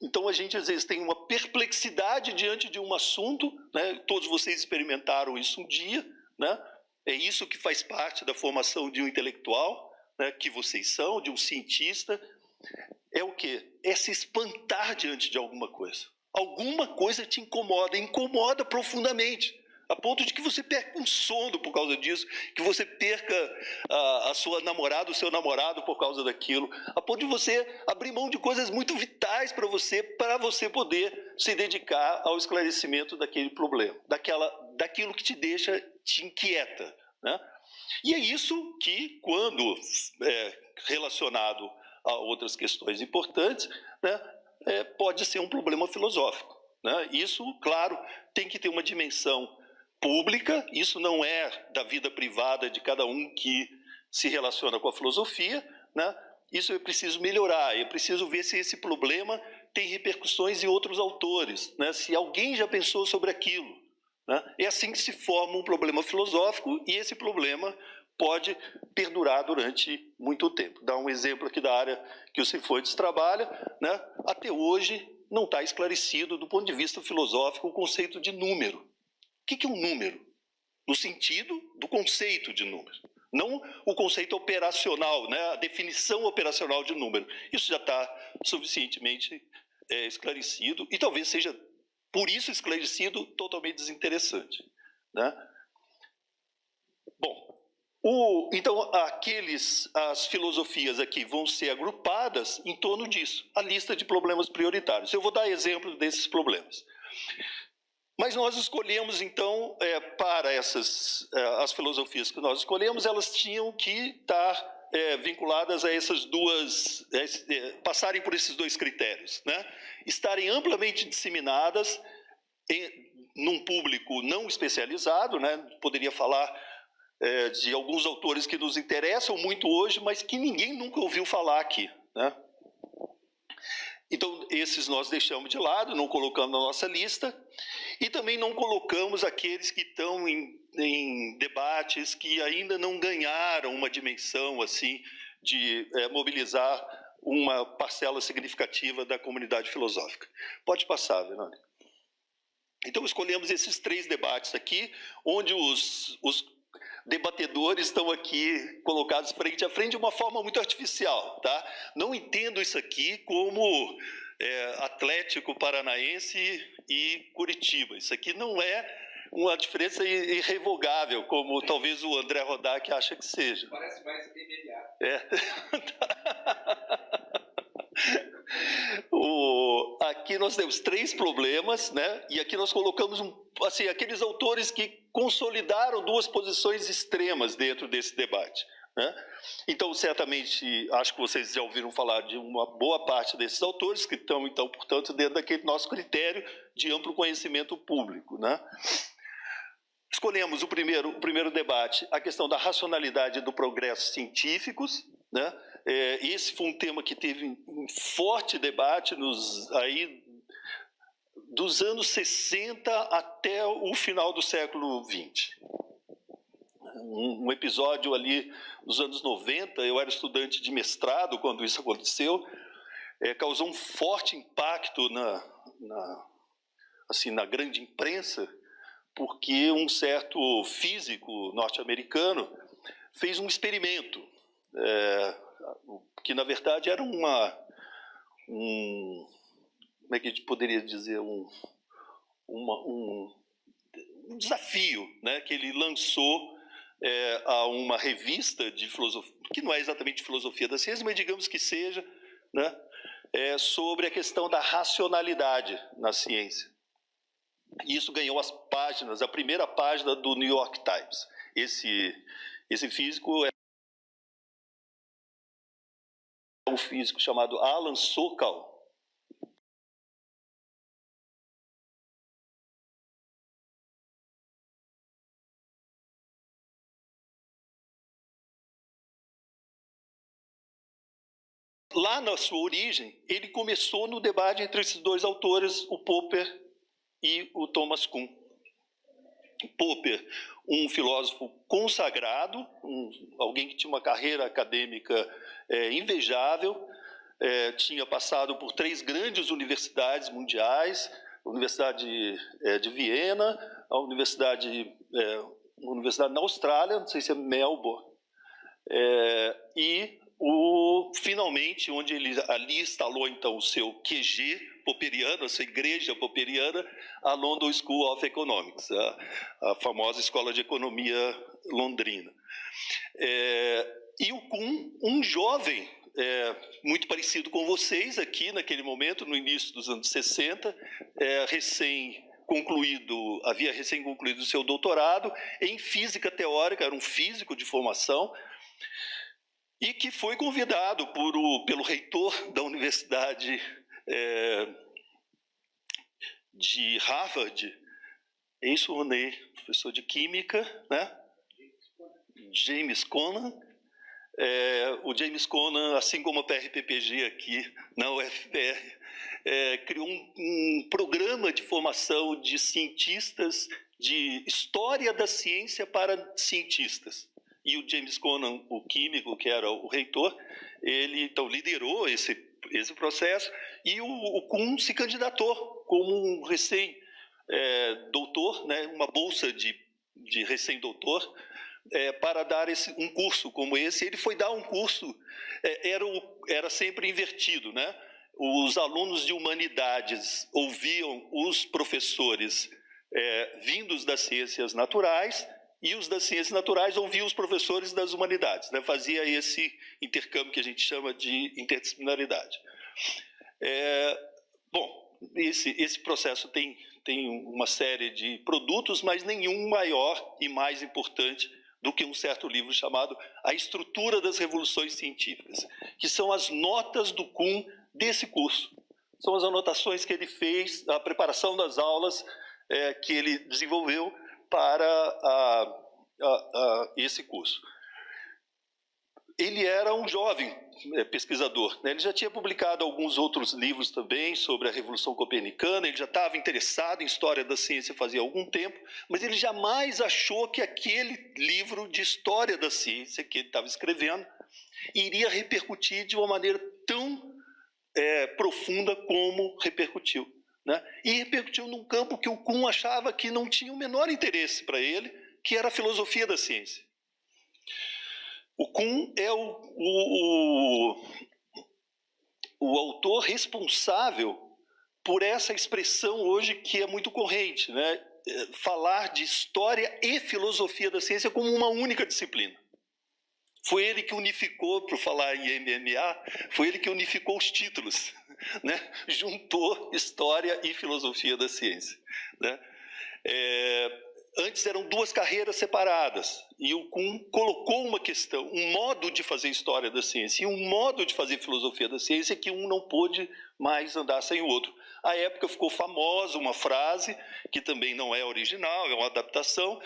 Então, a gente, às vezes, tem uma perplexidade diante de um assunto, né? Todos vocês experimentaram isso um dia, né? É isso que faz parte da formação de um intelectual, né? Que vocês são, de um cientista. É o quê? É se espantar diante de alguma coisa. Alguma coisa te incomoda profundamente, a ponto de que você perca um sono por causa disso, que você perca a sua namorada, o seu namorado por causa daquilo, a ponto de você abrir mão de coisas muito vitais para você poder se dedicar ao esclarecimento daquele problema, daquilo que te inquieta, né? E é isso que, quando relacionado a outras questões importantes, né, pode ser um problema filosófico, né? Isso, claro, tem que ter uma dimensão pública, isso não é da vida privada de cada um que se relaciona com a filosofia, né? Isso é preciso melhorar, é preciso ver se esse problema tem repercussões em outros autores, né? Se alguém já pensou sobre aquilo, né? É assim que se forma um problema filosófico, e esse problema pode perdurar durante muito tempo. Dá um exemplo aqui da área que o Cifuentes trabalha, né? Até hoje não está esclarecido do ponto de vista filosófico o conceito de número. O que é um número? No sentido do conceito de número, não o conceito operacional, né? A definição operacional de número. Isso já está suficientemente esclarecido e talvez seja, por isso esclarecido, totalmente desinteressante, né? Bom, então as filosofias aqui vão ser agrupadas em torno disso, a lista de problemas prioritários. Eu vou dar exemplos desses problemas. Mas nós escolhemos, então, para as filosofias que nós escolhemos, elas tinham que estar vinculadas a essas duas, passarem por esses dois critérios, né? Estarem amplamente disseminadas num público não especializado, né? Poderia falar de alguns autores que nos interessam muito hoje, mas que ninguém nunca ouviu falar aqui, né? Então, esses nós deixamos de lado, não colocamos na nossa lista, e também não colocamos aqueles que estão em debates que ainda não ganharam uma dimensão assim de mobilizar uma parcela significativa da comunidade filosófica. Pode passar, Verônica. Então, escolhemos esses 3 debates aqui, onde os debatedores estão aqui colocados frente a frente de uma forma muito artificial, tá? Não entendo isso aqui como Atlético Paranaense e Curitiba. Isso aqui não é uma diferença irrevogável, como talvez o André Rodak acha que seja. Parece mais MMA. Aqui nós temos 3 problemas, né? E aqui nós colocamos assim, aqueles autores que consolidaram 2 posições extremas dentro desse debate, né? Então, certamente, acho que vocês já ouviram falar de uma boa parte desses autores que estão, então, portanto, dentro daquele nosso critério de amplo conhecimento público, né? Escolhemos o primeiro debate, a questão da racionalidade do progresso científicos, né? Esse foi um tema que teve um forte debate dos anos 60 até o final do século XX. Um episódio ali nos anos 90, eu era estudante de mestrado quando isso aconteceu, causou um forte impacto na grande imprensa, porque um certo físico norte-americano fez um experimento, que na verdade era como é que a gente poderia dizer, um desafio, né, que ele lançou a uma revista de filosofia, que não é exatamente filosofia da ciência, mas digamos que seja, né, sobre a questão da racionalidade na ciência. E isso ganhou as páginas, a primeira página do New York Times. Esse físico é um físico chamado Alan Sokal. Lá na sua origem, ele começou no debate entre esses 2 autores, o Popper e o Thomas Kuhn. Popper, um filósofo consagrado, alguém que tinha uma carreira acadêmica invejável, tinha passado por 3 grandes universidades mundiais, a Universidade de Viena, a universidade na Austrália, não sei se é Melbourne, e finalmente, onde ele ali instalou então o seu QG popperiano, a sua igreja popperiana, a London School of Economics, a famosa escola de economia londrina. E o Kuhn, um jovem muito parecido com vocês aqui naquele momento, no início dos anos 60, havia recém concluído o seu doutorado em física teórica, era um físico de formação, e que foi convidado pelo reitor da Universidade de Harvard, isso, Ronei, professor de Química, né? James Conan. O James Conan, assim como a PRPPG aqui na UFPR, criou um programa de formação de cientistas, de história da ciência para cientistas. e o James Conan, o químico, que era o reitor, ele então liderou esse processo, e o Kuhn se candidatou como um recém-doutor, né, uma bolsa de recém-doutor, para dar um curso como esse. Ele foi dar um curso, era sempre invertido, né? Os alunos de humanidades ouviam os professores vindos das ciências naturais, e os das ciências naturais ouviam os professores das humanidades, né? Fazia esse intercâmbio que a gente chama de interdisciplinaridade. Bom, esse processo tem uma série de produtos, mas nenhum maior e mais importante do que um certo livro chamado A Estrutura das Revoluções Científicas, que são as notas do Kuhn desse curso. São as anotações que ele fez, a preparação das aulas que ele desenvolveu para esse curso. Ele era um jovem pesquisador, né? Ele já tinha publicado alguns outros livros também sobre a Revolução Copernicana, ele já estava interessado em história da ciência fazia algum tempo, mas ele jamais achou que aquele livro de história da ciência que ele estava escrevendo iria repercutir de uma maneira tão profunda como repercutiu, né? E repercutiu num campo que o Kuhn achava que não tinha o menor interesse para ele, que era a filosofia da ciência. O Kuhn é o autor responsável por essa expressão hoje que é muito corrente, né? Falar de história e filosofia da ciência como uma única disciplina. Foi ele que unificou, por falar em MMA, foi ele que unificou os títulos, né? Juntou história e filosofia da ciência, né? Antes eram duas carreiras separadas, e o Kuhn colocou uma questão, um modo de fazer história da ciência e um modo de fazer filosofia da ciência que um não pôde mais andar sem o outro. À época ficou famosa uma frase, que também não é original, é uma adaptação,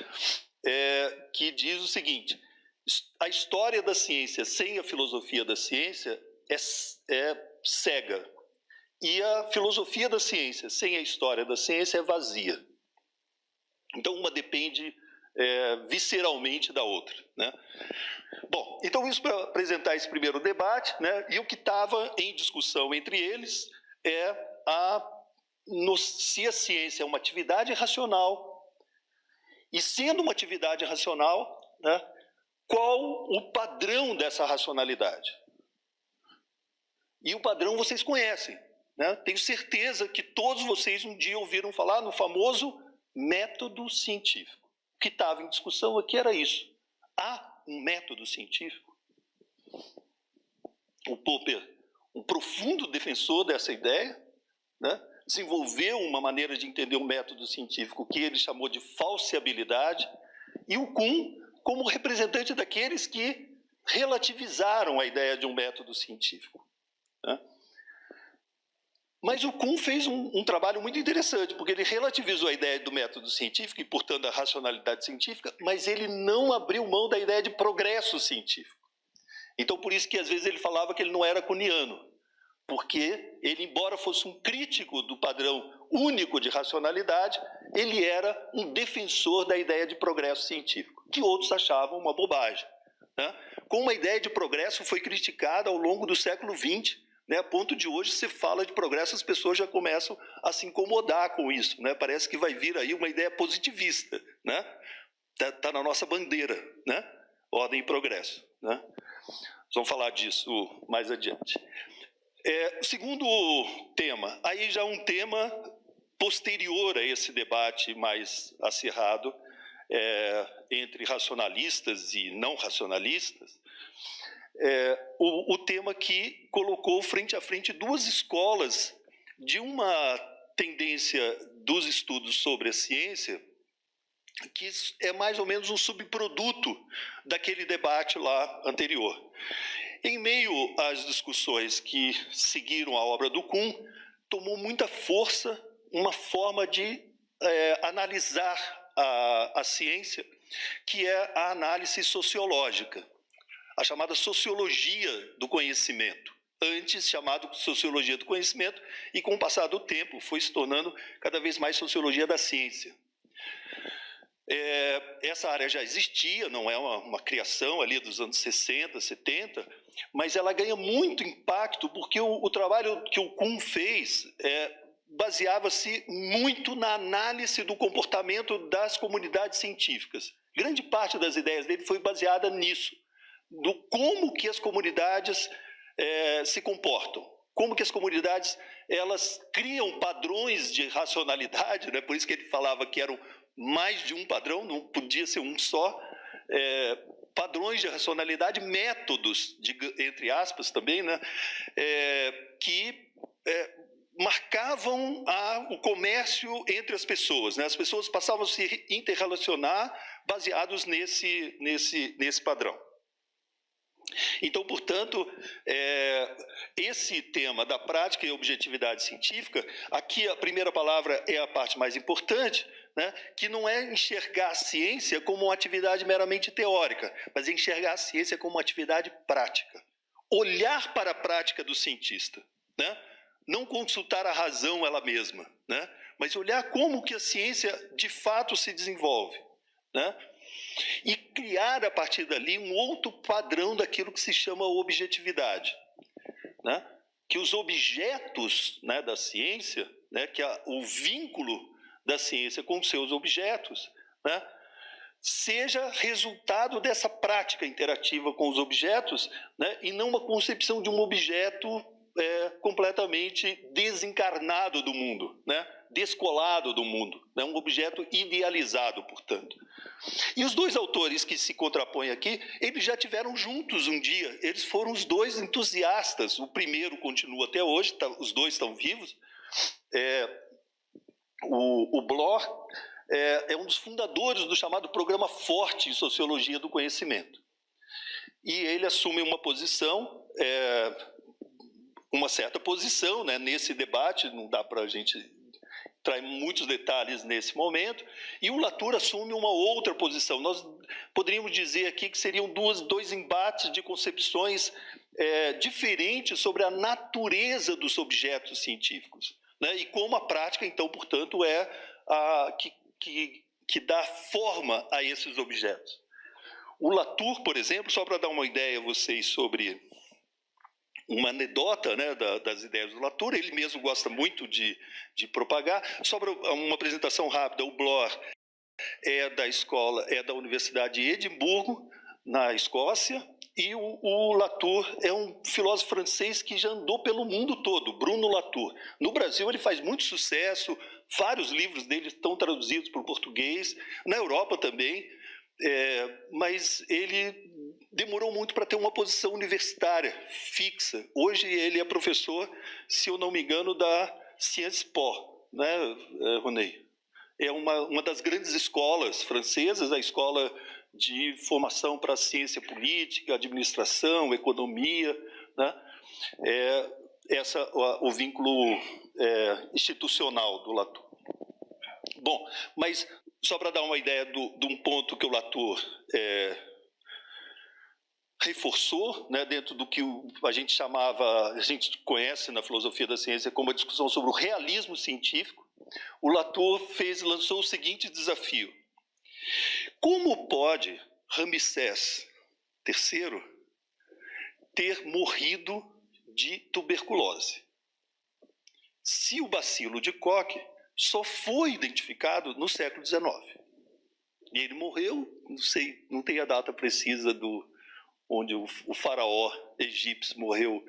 que diz o seguinte: a história da ciência sem a filosofia da ciência é cega, e a filosofia da ciência sem a história da ciência é vazia. Então, uma depende visceralmente da outra, né? Bom, então isso para apresentar esse primeiro debate, né? E o que estava em discussão entre eles se a ciência é uma atividade racional, e sendo uma atividade racional, né, qual o padrão dessa racionalidade? E o padrão vocês conhecem, né? Tenho certeza que todos vocês um dia ouviram falar no famoso método científico. O que estava em discussão aqui era isso. Há um método científico? O Popper, um profundo defensor dessa ideia, né, desenvolveu uma maneira de entender o método científico que ele chamou de falseabilidade, e o Kuhn como representante daqueles que relativizaram a ideia de um método científico, né? Mas o Kuhn fez um trabalho muito interessante, porque ele relativizou a ideia do método científico e, portanto, a racionalidade científica, mas ele não abriu mão da ideia de progresso científico. Então, por isso que, às vezes, ele falava que ele não era kuhniano, porque ele, embora fosse um crítico do padrão único de racionalidade, ele era um defensor da ideia de progresso científico, que outros achavam uma bobagem, né? Como a ideia de progresso foi criticada ao longo do século XX, né, a ponto de hoje, se fala de progresso, as pessoas já começam a se incomodar com isso, né? Parece que vai vir aí uma ideia positivista, né? Tá na nossa bandeira, né? Ordem e progresso, né? Vamos falar disso mais adiante. O segundo tema, aí já um tema posterior a esse debate mais acirrado entre racionalistas e não racionalistas, o tema que colocou frente a frente duas escolas de uma tendência dos estudos sobre a ciência que é mais ou menos um subproduto daquele debate lá anterior. Em meio às discussões que seguiram a obra do Kuhn, tomou muita força uma forma de analisar a ciência, que é a análise sociológica, a chamada sociologia do conhecimento, antes chamado sociologia do conhecimento, e com o passar do tempo foi se tornando cada vez mais sociologia da ciência. Essa área já existia, não é uma criação ali dos anos 60, 70, mas ela ganha muito impacto porque o trabalho que o Kuhn fez baseava-se muito na análise do comportamento das comunidades científicas. Grande parte das ideias dele foi baseada nisso, do como que as comunidades se comportam, como que as comunidades elas criam padrões de racionalidade, né? Por isso que ele falava que eram mais de um padrão, não podia ser um só, padrões de racionalidade, métodos, entre aspas também, né? Que marcavam o comércio entre as pessoas, né? As pessoas passavam a se interrelacionar baseados nesse padrão. Então, portanto, esse tema da prática e objetividade científica, aqui a primeira palavra é a parte mais importante, né, que não é enxergar a ciência como uma atividade meramente teórica, mas é enxergar a ciência como uma atividade prática. Olhar para a prática do cientista, né? Não consultar a razão ela mesma, né? Mas olhar como que a ciência de fato se desenvolve, né? E criar a partir dali um outro padrão daquilo que se chama objetividade, né? Que os objetos, né, da ciência, né, que o vínculo da ciência com seus objetos, né, seja resultado dessa prática interativa com os objetos, né, e não uma concepção de um objeto completamente desencarnado do mundo, né, descolado do mundo, né, um objeto idealizado, portanto. E os dois autores que se contrapõem aqui, eles já tiveram juntos um dia, eles foram os dois entusiastas, o primeiro continua até hoje, os dois estão vivos, o Bloch é um dos fundadores do chamado Programa Forte em Sociologia do Conhecimento. E ele assume uma posição, uma certa posição, né, nesse debate, não dá para a gente entrar em muitos detalhes nesse momento, e o Latour assume uma outra posição. Nós poderíamos dizer aqui que seriam dois embates de concepções diferentes sobre a natureza dos objetos científicos, né, e como a prática, então, portanto, é a que dá forma a esses objetos. O Latour, por exemplo, só para dar uma ideia a vocês sobre uma anedota, né, das ideias do Latour, ele mesmo gosta muito de propagar. Só para uma apresentação rápida, o Bloch da Universidade de Edimburgo, na Escócia, e o Latour é um filósofo francês que já andou pelo mundo todo, Bruno Latour. No Brasil ele faz muito sucesso, vários livros dele estão traduzidos para o português, na Europa também, mas ele demorou muito para ter uma posição universitária fixa. Hoje ele é professor, se eu não me engano, da Sciences Po, né, Ronei? É uma das grandes escolas francesas, a escola de formação para ciência política, administração, economia, né? O vínculo institucional do Latour. Bom, mas só para dar uma ideia de um ponto que o Latour reforçou, né, dentro do que a gente conhece na filosofia da ciência como a discussão sobre o realismo científico, o Latour lançou o seguinte desafio: como pode Ramsés III ter morrido de tuberculose, se o bacilo de Koch só foi identificado no século XIX? E ele morreu, não tem a data precisa onde o faraó egípcio morreu,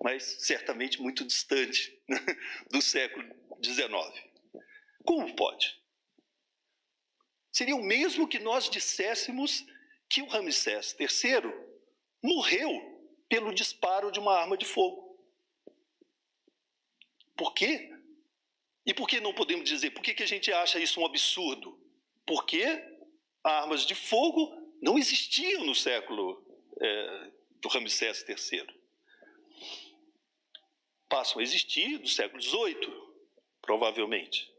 mas certamente muito distante, né, do século XIX. Como pode? Seria o mesmo que nós disséssemos que o Ramsés III morreu pelo disparo de uma arma de fogo. Por quê? E por que não podemos dizer? Por que a gente acha isso um absurdo? Porque armas de fogo não existiam no século do Ramsés III. Passam a existir do século XVIII, provavelmente.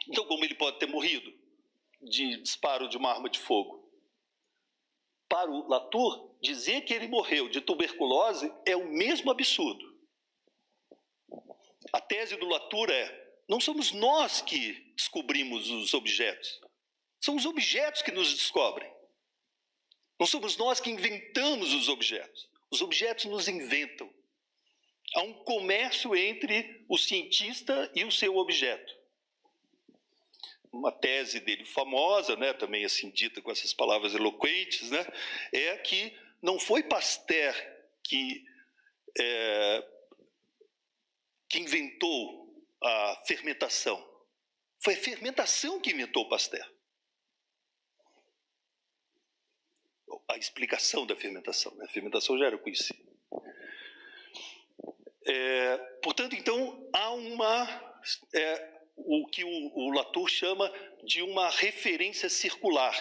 Então, como ele pode ter morrido de disparo de uma arma de fogo? Para o Latour, dizer que ele morreu de tuberculose é o mesmo absurdo. A tese do Latour não somos nós que descobrimos os objetos, São os objetos que nos descobrem. Não somos nós que inventamos os objetos. Os objetos nos inventam. Há um comércio entre o cientista e o seu objeto. Uma tese dele famosa, né, também assim dita com essas palavras eloquentes, né, é que não foi Pasteur que inventou a fermentação. Foi a fermentação que inventou Pasteur. A explicação da fermentação. Né? A fermentação já era conhecida. Portanto, então, há o que o Latour chama de uma referência circular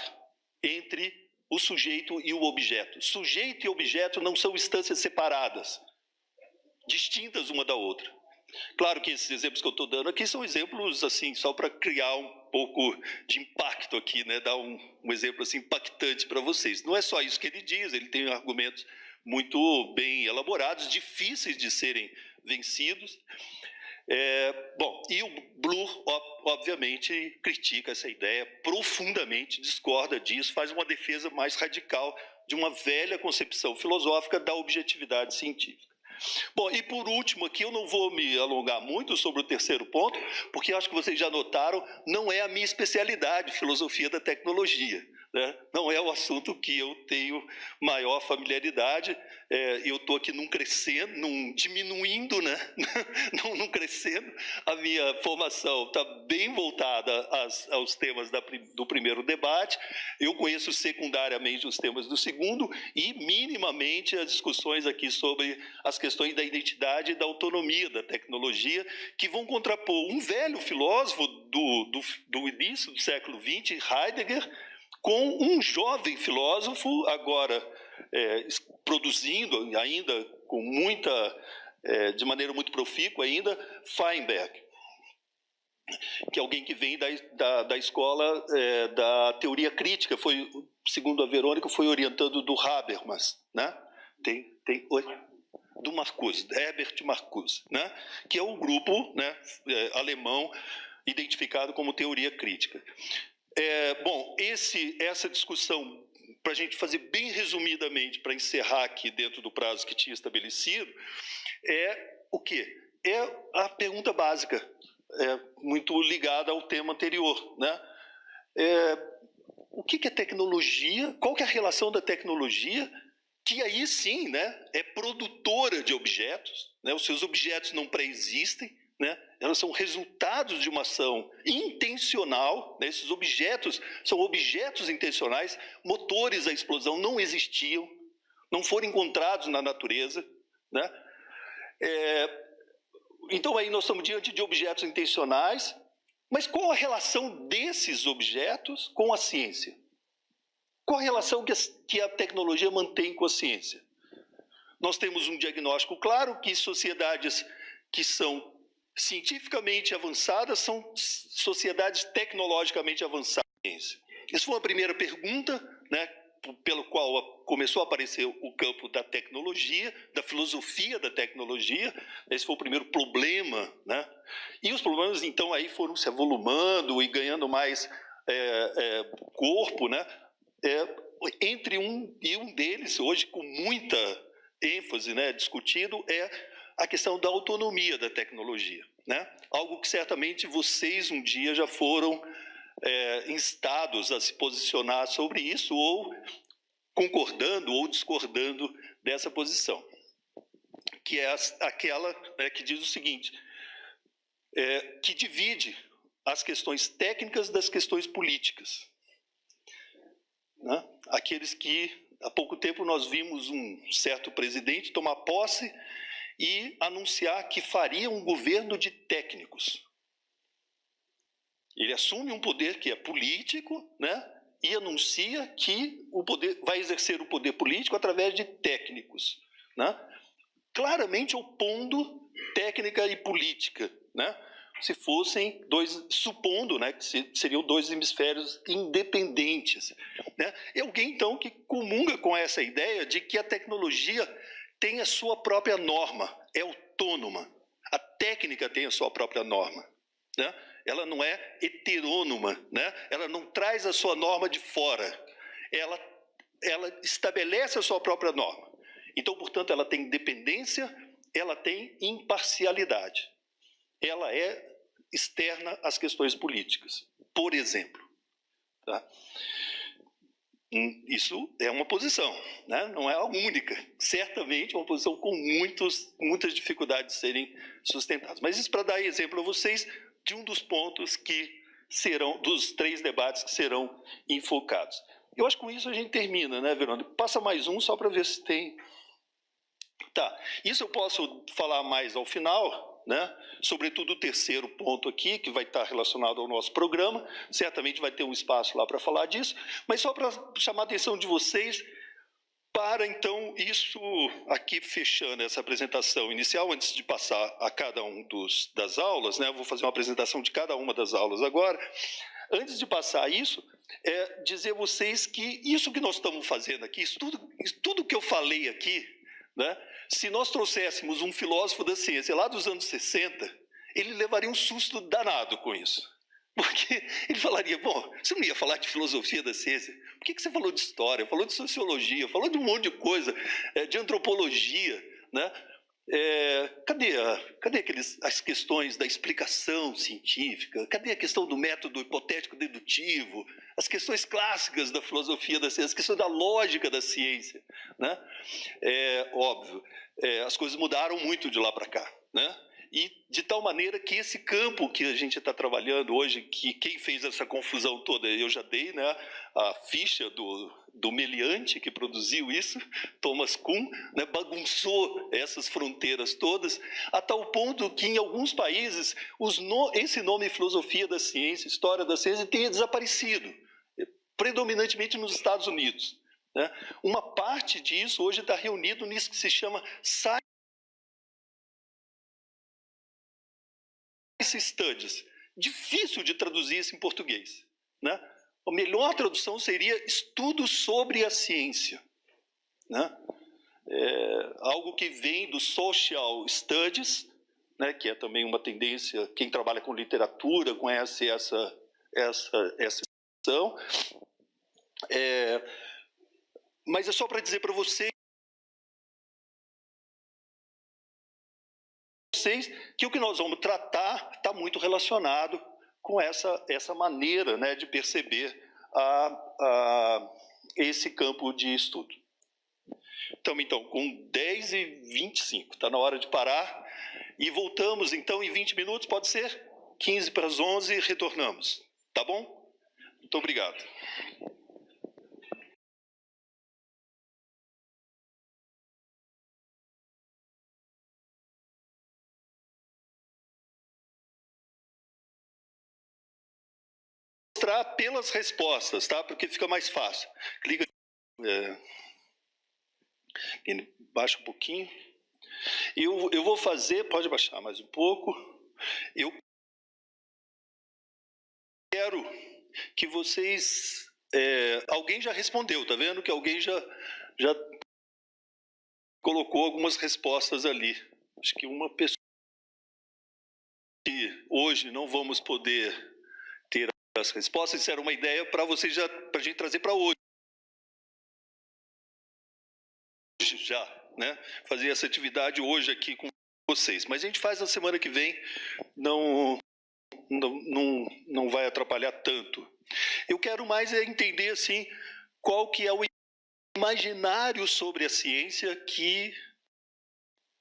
entre o sujeito e o objeto. Sujeito e objeto não são instâncias separadas, distintas uma da outra. Claro que esses exemplos que eu estou dando aqui são exemplos assim só para criar um pouco de impacto aqui, né? Dar um exemplo assim impactante para vocês. Não é só isso que ele diz, ele tem argumentos muito bem elaborados, difíceis de serem vencidos. Bom, e o Bloor, obviamente, critica essa ideia profundamente, discorda disso, faz uma defesa mais radical de uma velha concepção filosófica da objetividade científica. Bom, e por último aqui, eu não vou me alongar muito sobre o terceiro ponto, porque acho que vocês já notaram, não é a minha especialidade, filosofia da tecnologia. Né? Não é o assunto que eu tenho maior familiaridade. Eu estou aqui num crescendo, num diminuindo, né? Num crescendo. A minha formação está bem voltada aos temas do primeiro debate. Eu conheço secundariamente os temas do segundo e minimamente as discussões aqui sobre as questões da identidade e da autonomia da tecnologia, que vão contrapor um velho filósofo do início do século XX, Heidegger, com um jovem filósofo, agora produzindo ainda com de maneira muito profícua ainda, Feinberg, que é alguém que vem da escola da teoria crítica, foi, segundo a Verônica, foi orientando do Habermas, né? Do Marcuse, Herbert Marcuse, né? Que é um grupo, né, alemão identificado como teoria crítica. Bom, essa discussão, para a gente fazer bem resumidamente, para encerrar aqui dentro do prazo que tinha estabelecido, é o quê? É a pergunta básica, muito ligada ao tema anterior, né? O que é tecnologia? Qual que é a relação da tecnologia, que aí sim, né, é produtora de objetos, né? Os seus objetos não pré-existem, né? Elas são resultados de uma ação intencional, né? Esses objetos são objetos intencionais, motores à explosão não existiam, não foram encontrados na natureza, né? Então aí nós estamos diante de objetos intencionais, mas qual a relação desses objetos com a ciência? Qual a relação que a tecnologia mantém com a ciência? Nós temos um diagnóstico claro que sociedades que são cientificamente avançadas são sociedades tecnologicamente avançadas. Essa foi a primeira pergunta, né, pelo qual começou a aparecer o campo da tecnologia, da filosofia da tecnologia. Esse foi o primeiro problema, né? E os problemas, então, aí foram se avolumando e ganhando mais corpo, né? Entre um deles, hoje, com muita ênfase, né, discutido, é a questão da autonomia da tecnologia, né? Algo que certamente vocês um dia já foram instados a se posicionar sobre isso, ou concordando ou discordando dessa posição, que é aquela que diz o seguinte, que divide as questões técnicas das questões políticas, né? Aqueles que, há pouco tempo, nós vimos um certo presidente tomar posse e anunciar que faria um governo de técnicos. Ele assume um poder que é político, né, e anuncia que vai exercer o poder político através de técnicos, né, claramente opondo técnica e política, né, se fossem supondo, né, que seriam dois hemisférios independentes, né. É alguém, então, que comunga com essa ideia de que a tecnologia tem a sua própria norma, é autônoma. A técnica tem a sua própria norma, né? ela não é heterônoma, né? Ela não traz a sua norma de fora, ela estabelece a sua própria norma. Então, portanto, ela tem independência, ela tem imparcialidade. Ela é externa às questões políticas, por exemplo. Tá? Isso é uma posição, né? Não é a única. Certamente é uma posição com muitas dificuldades de serem sustentadas. Mas isso para dar exemplo a vocês de um dos pontos que serão, dos 3 debates que serão enfocados. Eu acho que com isso a gente termina, né, Verônica? Passa mais um só para ver se tem... Tá, isso eu posso falar mais ao final, né? Sobretudo o terceiro ponto aqui, que vai estar relacionado ao nosso programa, certamente vai ter um espaço lá para falar disso, mas só para chamar a atenção de vocês para, então, isso aqui, fechando essa apresentação inicial, antes de passar a cada um das aulas, né? Eu vou fazer uma apresentação de cada uma das aulas agora. Antes de passar isso, dizer a vocês que isso que nós estamos fazendo aqui, isso tudo que eu falei aqui, né? Se nós trouxéssemos um filósofo da ciência lá dos anos 60, ele levaria um susto danado com isso. Porque ele falaria, bom, você não ia falar de filosofia da ciência, por que você falou de história, falou de sociologia, falou de um monte de coisa, de antropologia, né? Cadê as questões da explicação científica? Cadê a questão do método hipotético dedutivo? As questões clássicas da filosofia da ciência, as questões da lógica da ciência, né? Óbvio, as coisas mudaram muito de lá para cá, né? E de tal maneira que esse campo que a gente está trabalhando hoje, que quem fez essa confusão toda, eu já dei, né, a ficha do meliante que produziu isso, Thomas Kuhn, né, bagunçou essas fronteiras todas, a tal ponto que em alguns países esse nome filosofia da ciência, história da ciência, tenha desaparecido, predominantemente nos Estados Unidos, né? Uma parte disso hoje está reunido nisso que se chama Science Studies. Difícil de traduzir isso em português, né? A melhor tradução seria estudos sobre a ciência, né? Algo que vem do Social Studies, né, que é também uma tendência, quem trabalha com literatura conhece essa expressão. Mas é só para dizer para vocês que o que nós vamos tratar está muito relacionado com essa maneira, né, de perceber esse campo de estudo. Então, com 10h25, está na hora de parar, e voltamos, então, em 20 minutos, pode ser? 15 para as 11, retornamos, tá bom? Muito obrigado. Mostrar pelas respostas, tá? Porque fica mais fácil. Clica, baixa um pouquinho. Eu vou fazer, pode baixar mais um pouco. Eu quero que vocês... alguém já respondeu, tá vendo? Que alguém já colocou algumas respostas ali. Acho que uma pessoa que hoje não vamos poder ter as respostas, isso era uma ideia para vocês para a gente trazer para hoje. Já, né? Fazer essa atividade hoje aqui com vocês. Mas a gente faz na semana que vem, não vai atrapalhar tanto. Eu quero mais entender assim, qual que é o imaginário sobre a ciência que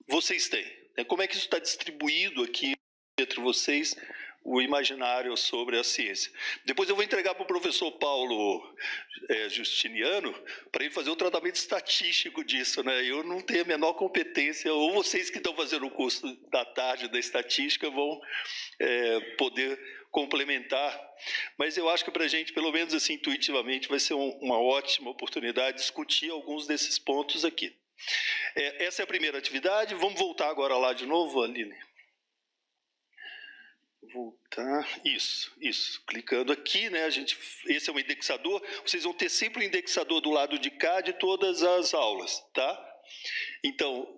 vocês têm. Como é que isso está distribuído aqui entre vocês, o imaginário sobre a ciência. Depois eu vou entregar para o professor Paulo Justiniano, para ele fazer o tratamento estatístico disso, né? Eu não tenho a menor competência, ou vocês que estão fazendo o curso da tarde da estatística vão poder complementar, mas eu acho que para a gente, pelo menos assim, intuitivamente, vai ser uma ótima oportunidade de discutir alguns desses pontos aqui. Essa é a primeira atividade. Vamos voltar agora lá de novo, Aline. Voltar, isso, clicando aqui, né, esse é um indexador, vocês vão ter sempre o indexador do lado de cá de todas as aulas, tá? Então,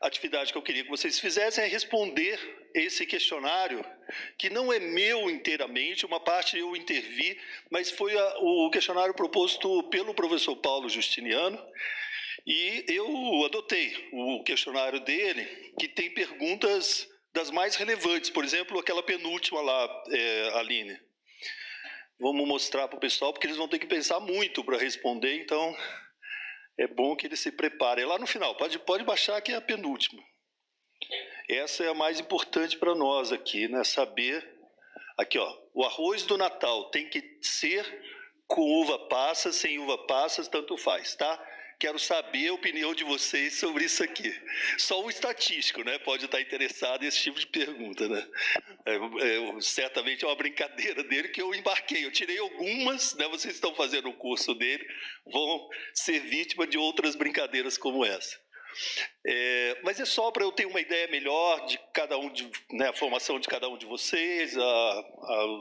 atividade que eu queria que vocês fizessem é responder esse questionário, que não é meu inteiramente, uma parte eu intervi, mas foi o questionário proposto pelo professor Paulo Justiniano, e eu adotei o questionário dele, que tem perguntas das mais relevantes, por exemplo, aquela penúltima lá, Aline. Vamos mostrar para o pessoal, porque eles vão ter que pensar muito para responder, então é bom que eles se preparem. É lá no final, pode baixar que é a penúltima. Essa é a mais importante para nós aqui, né? Saber, aqui ó, o arroz do Natal tem que ser com uva passa, sem uva passas, tanto faz, tá? Quero saber a opinião de vocês sobre isso aqui. Só um estatístico, né, pode estar interessado nesse tipo de pergunta, né? Certamente é uma brincadeira dele que eu embarquei. Eu tirei algumas, né? Vocês estão fazendo o curso dele, vão ser vítima de outras brincadeiras como essa. Mas é só para eu ter uma ideia melhor de cada um, né, a formação de cada um de vocês,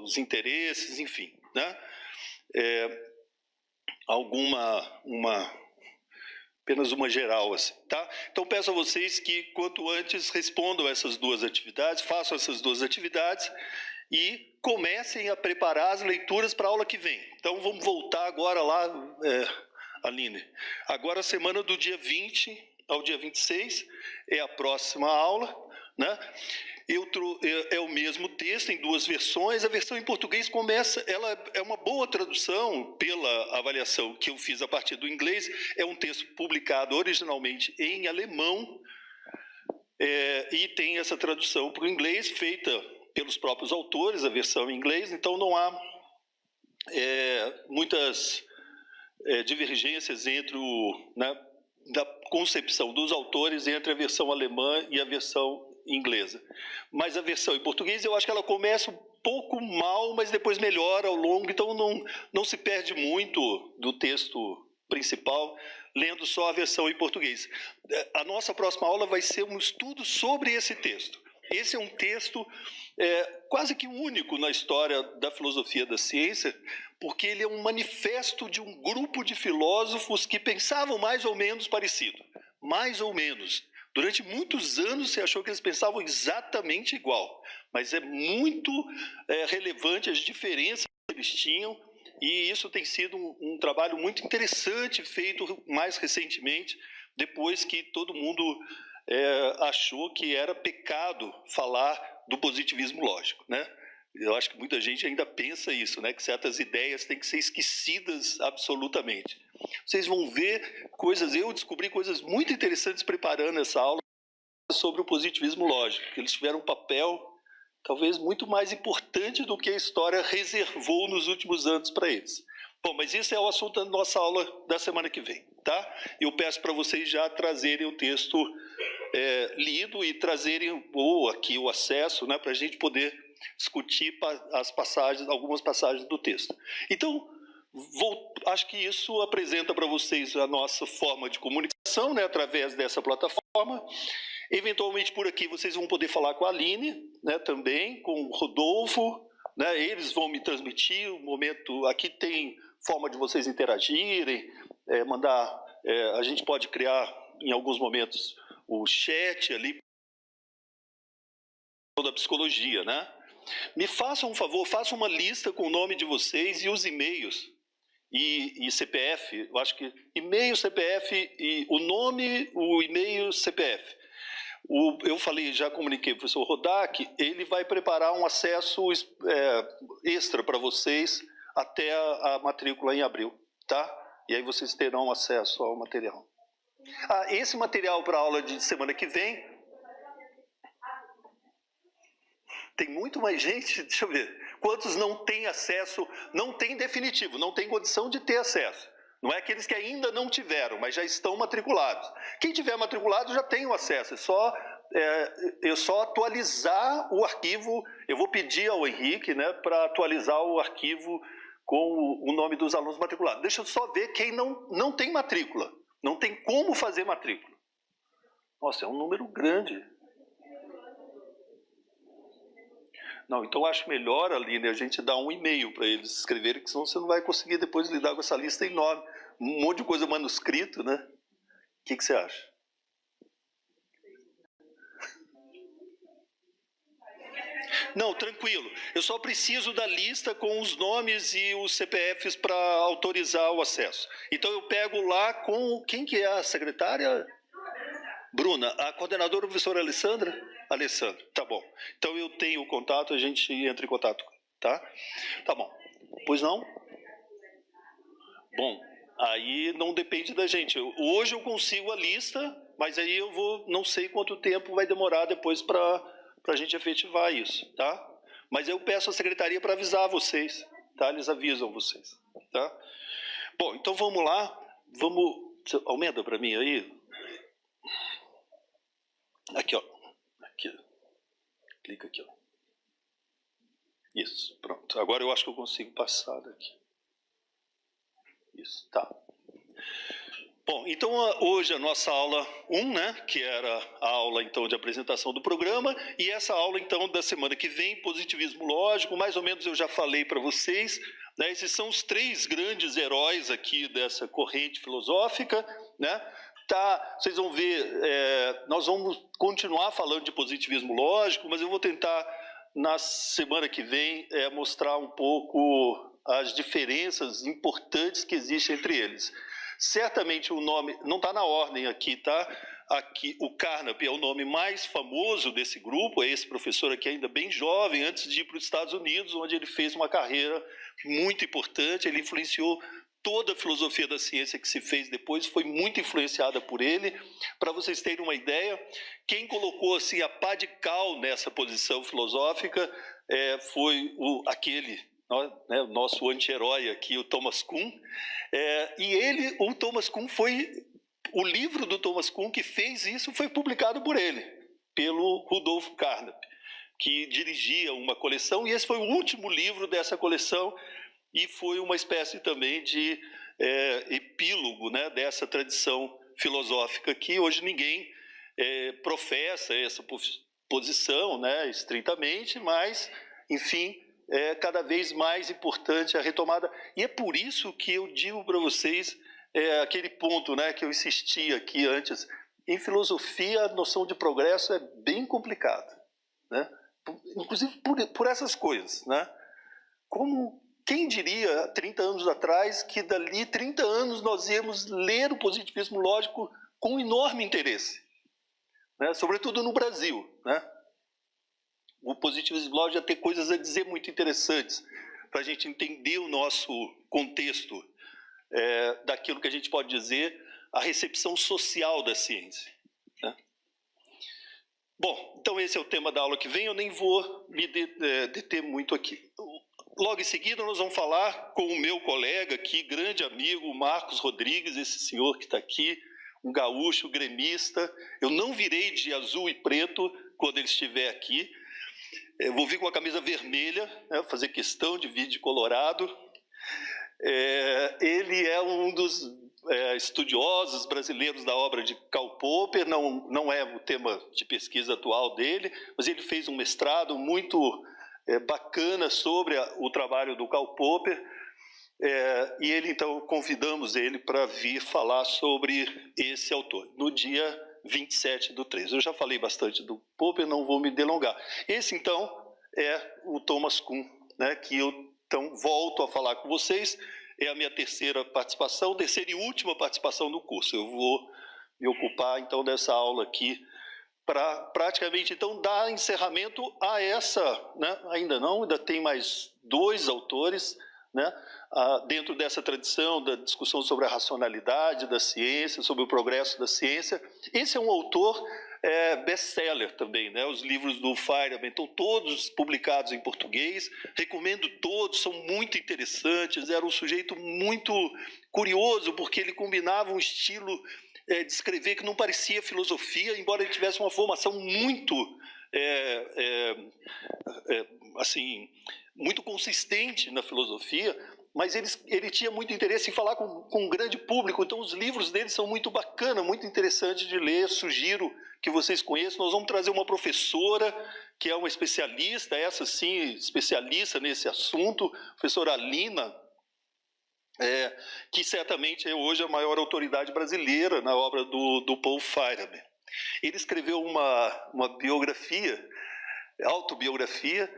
os interesses, enfim, né? Apenas uma geral, assim, tá? Então, peço a vocês que, quanto antes, respondam essas duas atividades, façam essas duas atividades e comecem a preparar as leituras para a aula que vem. Então, vamos voltar agora lá, Aline. Agora, a semana do dia 20 ao dia 26 é a próxima aula, né? É o mesmo texto em duas versões. A versão em português ela é uma boa tradução pela avaliação que eu fiz a partir do inglês. É um texto publicado originalmente em alemão e tem essa tradução para o inglês feita pelos próprios autores, a versão em inglês. Então não há muitas divergências entre da concepção dos autores entre a versão alemã e a versão inglesa. Mas a versão em português, eu acho que ela começa um pouco mal, mas depois melhora ao longo, então não se perde muito do texto principal, lendo só a versão em português. A nossa próxima aula vai ser um estudo sobre esse texto. Esse é um texto quase que único na história da filosofia da ciência, porque ele é um manifesto de um grupo de filósofos que pensavam mais ou menos parecido. Mais ou menos. Durante muitos anos se achou que eles pensavam exatamente igual, mas é muito relevante as diferenças que eles tinham, e isso tem sido um trabalho muito interessante feito mais recentemente, depois que todo mundo achou que era pecado falar do positivismo lógico, né? Eu acho que muita gente ainda pensa isso, né? Que certas ideias têm que ser esquecidas absolutamente. Vocês vão ver coisas, eu descobri coisas muito interessantes preparando essa aula sobre o positivismo lógico, que eles tiveram um papel talvez muito mais importante do que a história reservou nos últimos anos para eles. Bom, mas isso é o assunto da nossa aula da semana que vem, tá? Eu peço para vocês já trazerem o texto lido e trazerem aqui o acesso, né, para a gente poder discutir algumas passagens do texto. Então, acho que isso apresenta para vocês a nossa forma de comunicação, né, através dessa plataforma. Eventualmente, por aqui, vocês vão poder falar com a Aline, né, também, com o Rodolfo, né, eles vão me transmitir o momento. Aqui tem forma de vocês interagirem, a gente pode criar, em alguns momentos, o chat ali da psicologia, né? Me façam um favor, façam uma lista com o nome de vocês e os e-mails e CPF. Eu acho que e-mail, CPF e o nome, o e-mail, CPF. Eu falei, já comuniquei com o professor Rodak, ele vai preparar um acesso extra para vocês até a matrícula em abril, tá? E aí vocês terão acesso ao material. Esse material para a aula de semana que vem... Tem muito mais gente, deixa eu ver, quantos não têm acesso, não tem definitivo, não tem condição de ter acesso. Não é aqueles que ainda não tiveram, mas já estão matriculados. Quem tiver matriculado já tem o acesso, é só atualizar o arquivo. Eu vou pedir ao Henrique, né, para atualizar o arquivo com o nome dos alunos matriculados. Deixa eu só ver quem não tem matrícula, não tem como fazer matrícula. Nossa, é um número grande. Não, então acho melhor, Aline, a gente dar um e-mail para eles escreverem, que senão você não vai conseguir depois lidar com essa lista enorme. Um monte de coisa manuscrito, né? O que você acha? Não, tranquilo. Eu só preciso da lista com os nomes e os CPFs para autorizar o acesso. Então eu pego lá com... Quem que é a secretária? Bruna. A coordenadora, a professora Alessandra? Alessandra, tá bom. Então eu tenho o contato, a gente entra em contato, tá? Tá bom. Pois não? Bom, aí não depende da gente. Hoje eu consigo a lista, mas aí eu vou... Não sei quanto tempo vai demorar depois para a gente efetivar isso, tá? Mas eu peço à secretaria para avisar vocês, tá? Eles avisam vocês, tá? Bom, então vamos lá. Vamos... Aumenta para mim aí. Aqui, ó. Aqui. Clica aqui, ó. Isso, pronto. Agora eu acho que eu consigo passar daqui. Isso, tá. Bom, então hoje a nossa aula 1, né, que era a aula então de apresentação do programa, e essa aula então da semana que vem, positivismo lógico, mais ou menos eu já falei para vocês, né, esses são os 3 grandes heróis aqui dessa corrente filosófica, né? Tá, vocês vão ver, nós vamos continuar falando de positivismo lógico, mas eu vou tentar na semana que vem mostrar um pouco as diferenças importantes que existem entre eles. Certamente o nome, não está na ordem aqui, tá? Aqui, o Carnap é o nome mais famoso desse grupo, é esse professor aqui ainda bem jovem, antes de ir para os Estados Unidos, onde ele fez uma carreira muito importante, ele influenciou toda a filosofia da ciência que se fez depois, foi muito influenciada por ele. Para vocês terem uma ideia, quem colocou assim, a pá de cal nessa posição filosófica foi aquele... né, o nosso anti-herói aqui, o Thomas Kuhn, e o Thomas Kuhn o livro do Thomas Kuhn que fez isso foi publicado por ele, pelo Rudolf Carnap, que dirigia uma coleção, e esse foi o último livro dessa coleção, e foi uma espécie também de epílogo, né, dessa tradição filosófica que hoje ninguém professa essa posição, né, estritamente, mas, enfim... é cada vez mais importante a retomada. E é por isso que eu digo para vocês aquele ponto, né, que eu insisti aqui antes. Em filosofia, a noção de progresso é bem complicada, né? Inclusive por essas coisas, né? Quem diria, 30 anos atrás, que dali 30 anos nós íamos ler o positivismo lógico com enorme interesse, né? Sobretudo no Brasil, né? O positivismo lógico já tem coisas a dizer muito interessantes para a gente entender o nosso contexto daquilo que a gente pode dizer a recepção social da ciência, né? Bom, então esse é o tema da aula que vem, eu nem vou me deter muito aqui. Logo em seguida nós vamos falar com o meu colega aqui, grande amigo, Marcos Rodrigues, esse senhor que está aqui, um gaúcho, gremista. Eu não virei de azul e preto quando ele estiver aqui. Eu vou vir com a camisa vermelha, né, fazer questão de vir de colorado. Ele é um dos estudiosos brasileiros da obra de Karl Popper, não é o tema de pesquisa atual dele, mas ele fez um mestrado muito bacana sobre o trabalho do Karl Popper, e ele, então, convidamos ele para vir falar sobre esse autor, no dia 27/3. Eu já falei bastante do Popper, não vou me delongar. Esse, então, é o Thomas Kuhn, né, que eu, então, volto a falar com vocês. É a minha terceira e última participação no curso. Eu vou me ocupar, então, dessa aula aqui, para praticamente, então, dar encerramento a essa, né, ainda tem mais 2 autores, né, dentro dessa tradição da discussão sobre a racionalidade da ciência, sobre o progresso da ciência. Esse é um autor best-seller também, né? Os livros do Feyerabend estão todos publicados em português, recomendo todos, são muito interessantes. Era um sujeito muito curioso, porque ele combinava um estilo de escrever que não parecia filosofia, embora ele tivesse uma formação muito assim, muito consistente na filosofia, mas ele tinha muito interesse em falar com um grande público, então os livros dele são muito bacanas, muito interessantes de ler, sugiro que vocês conheçam. Nós vamos trazer uma professora que é uma especialista, essa sim, especialista nesse assunto, a professora Alina, que certamente é hoje a maior autoridade brasileira na obra do Paul Feyerabend. Ele escreveu uma biografia autobiografia,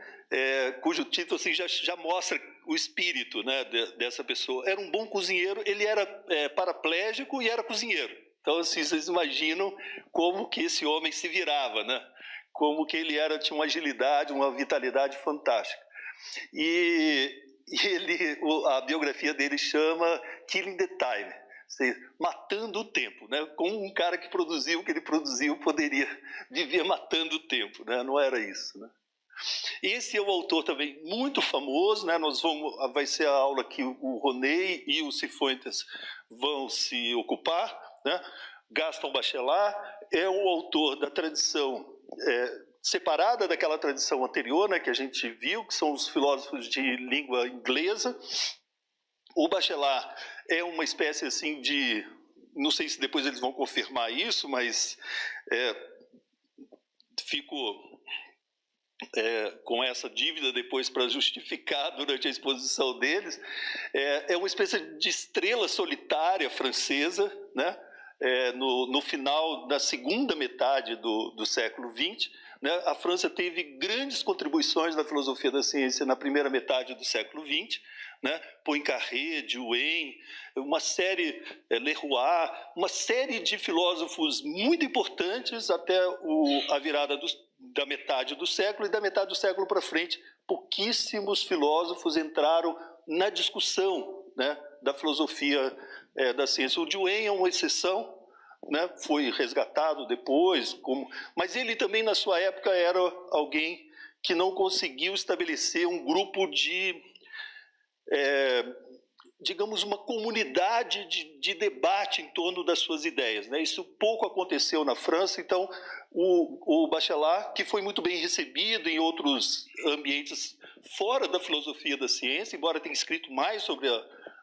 cujo título assim, já mostra o espírito, né, dessa pessoa. Era um bom cozinheiro, ele era paraplégico e era cozinheiro. Então, assim, vocês imaginam como que esse homem se virava, né? Como que ele tinha uma agilidade, uma vitalidade fantástica. E a biografia dele chama Killing the Time, matando o tempo, né? Como um cara que produziu o que ele produziu poderia viver matando o tempo, né? Não era isso, né? Esse é um autor também muito famoso, né? Vai ser a aula que o Roney e o Cifuentes vão se ocupar, né? Gaston Bachelard é o autor da tradição separada daquela tradição anterior, né, que a gente viu, que são os filósofos de língua inglesa. O Bachelard é uma espécie assim de, não sei se depois eles vão confirmar isso, mas fico com essa dívida depois para justificar durante a exposição deles. É uma espécie de estrela solitária francesa, né? No final da segunda metade do século XX, né? A França teve grandes contribuições na filosofia da ciência na primeira metade do século XX, né? Poincaré, Duhem, uma série, Leroy, uma série de filósofos muito importantes até a virada da metade do século, e da metade do século para frente, pouquíssimos filósofos entraram na discussão, né, da filosofia da ciência. O Duhem é uma exceção, né, foi resgatado depois, mas ele também, na sua época, era alguém que não conseguiu estabelecer um grupo de, digamos, uma comunidade de debate em torno das suas ideias, né? Isso pouco aconteceu na França. Então, o Bachelard, que foi muito bem recebido em outros ambientes fora da filosofia da ciência, embora tenha escrito mais sobre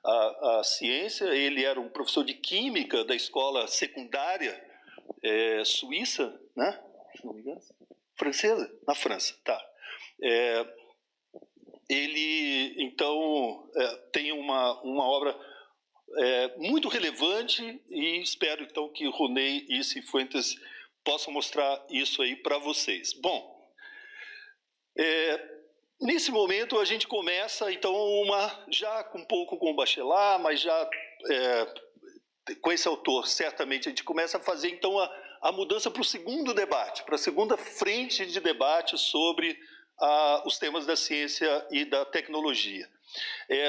a ciência, ele era um professor de química da escola secundária suíça, né? Se não me engano, francesa? Na França, tá. Ele, então, tem uma obra muito relevante, e espero, então, que Roney e Cifuentes possam mostrar isso aí para vocês. Bom, nesse momento a gente começa, então, já um pouco com o Bachelard, mas já com esse autor, certamente, a gente começa a fazer, então, a mudança para o segundo debate, para a segunda frente de debate sobre os temas da ciência e da tecnologia.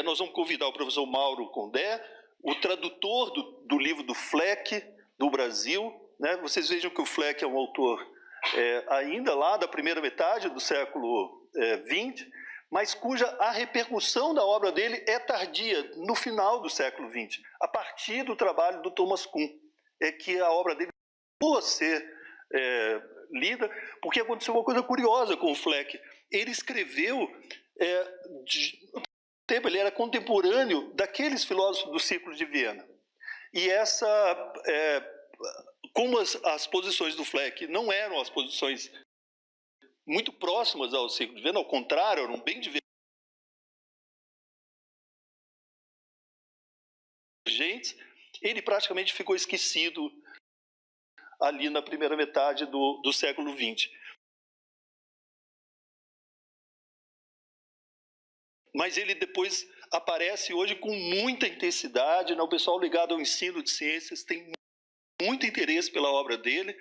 Nós vamos convidar o professor Mauro Condé, o tradutor do livro do Fleck, do Brasil, né? Vocês vejam que o Fleck é um autor ainda lá da primeira metade do século XX, mas cuja a repercussão da obra dele é tardia, no final do século XX, a partir do trabalho do Thomas Kuhn, que a obra dele começou a ser lida, porque aconteceu uma coisa curiosa com o Fleck. Ele escreveu ele era contemporâneo daqueles filósofos do Círculo de Viena. E como as posições do Fleck não eram as posições muito próximas ao Círculo de Viena, ao contrário, eram bem divergentes, ele praticamente ficou esquecido ali na primeira metade do século XX. Mas ele depois aparece hoje com muita intensidade, né? O pessoal ligado ao ensino de ciências tem muito interesse pela obra dele.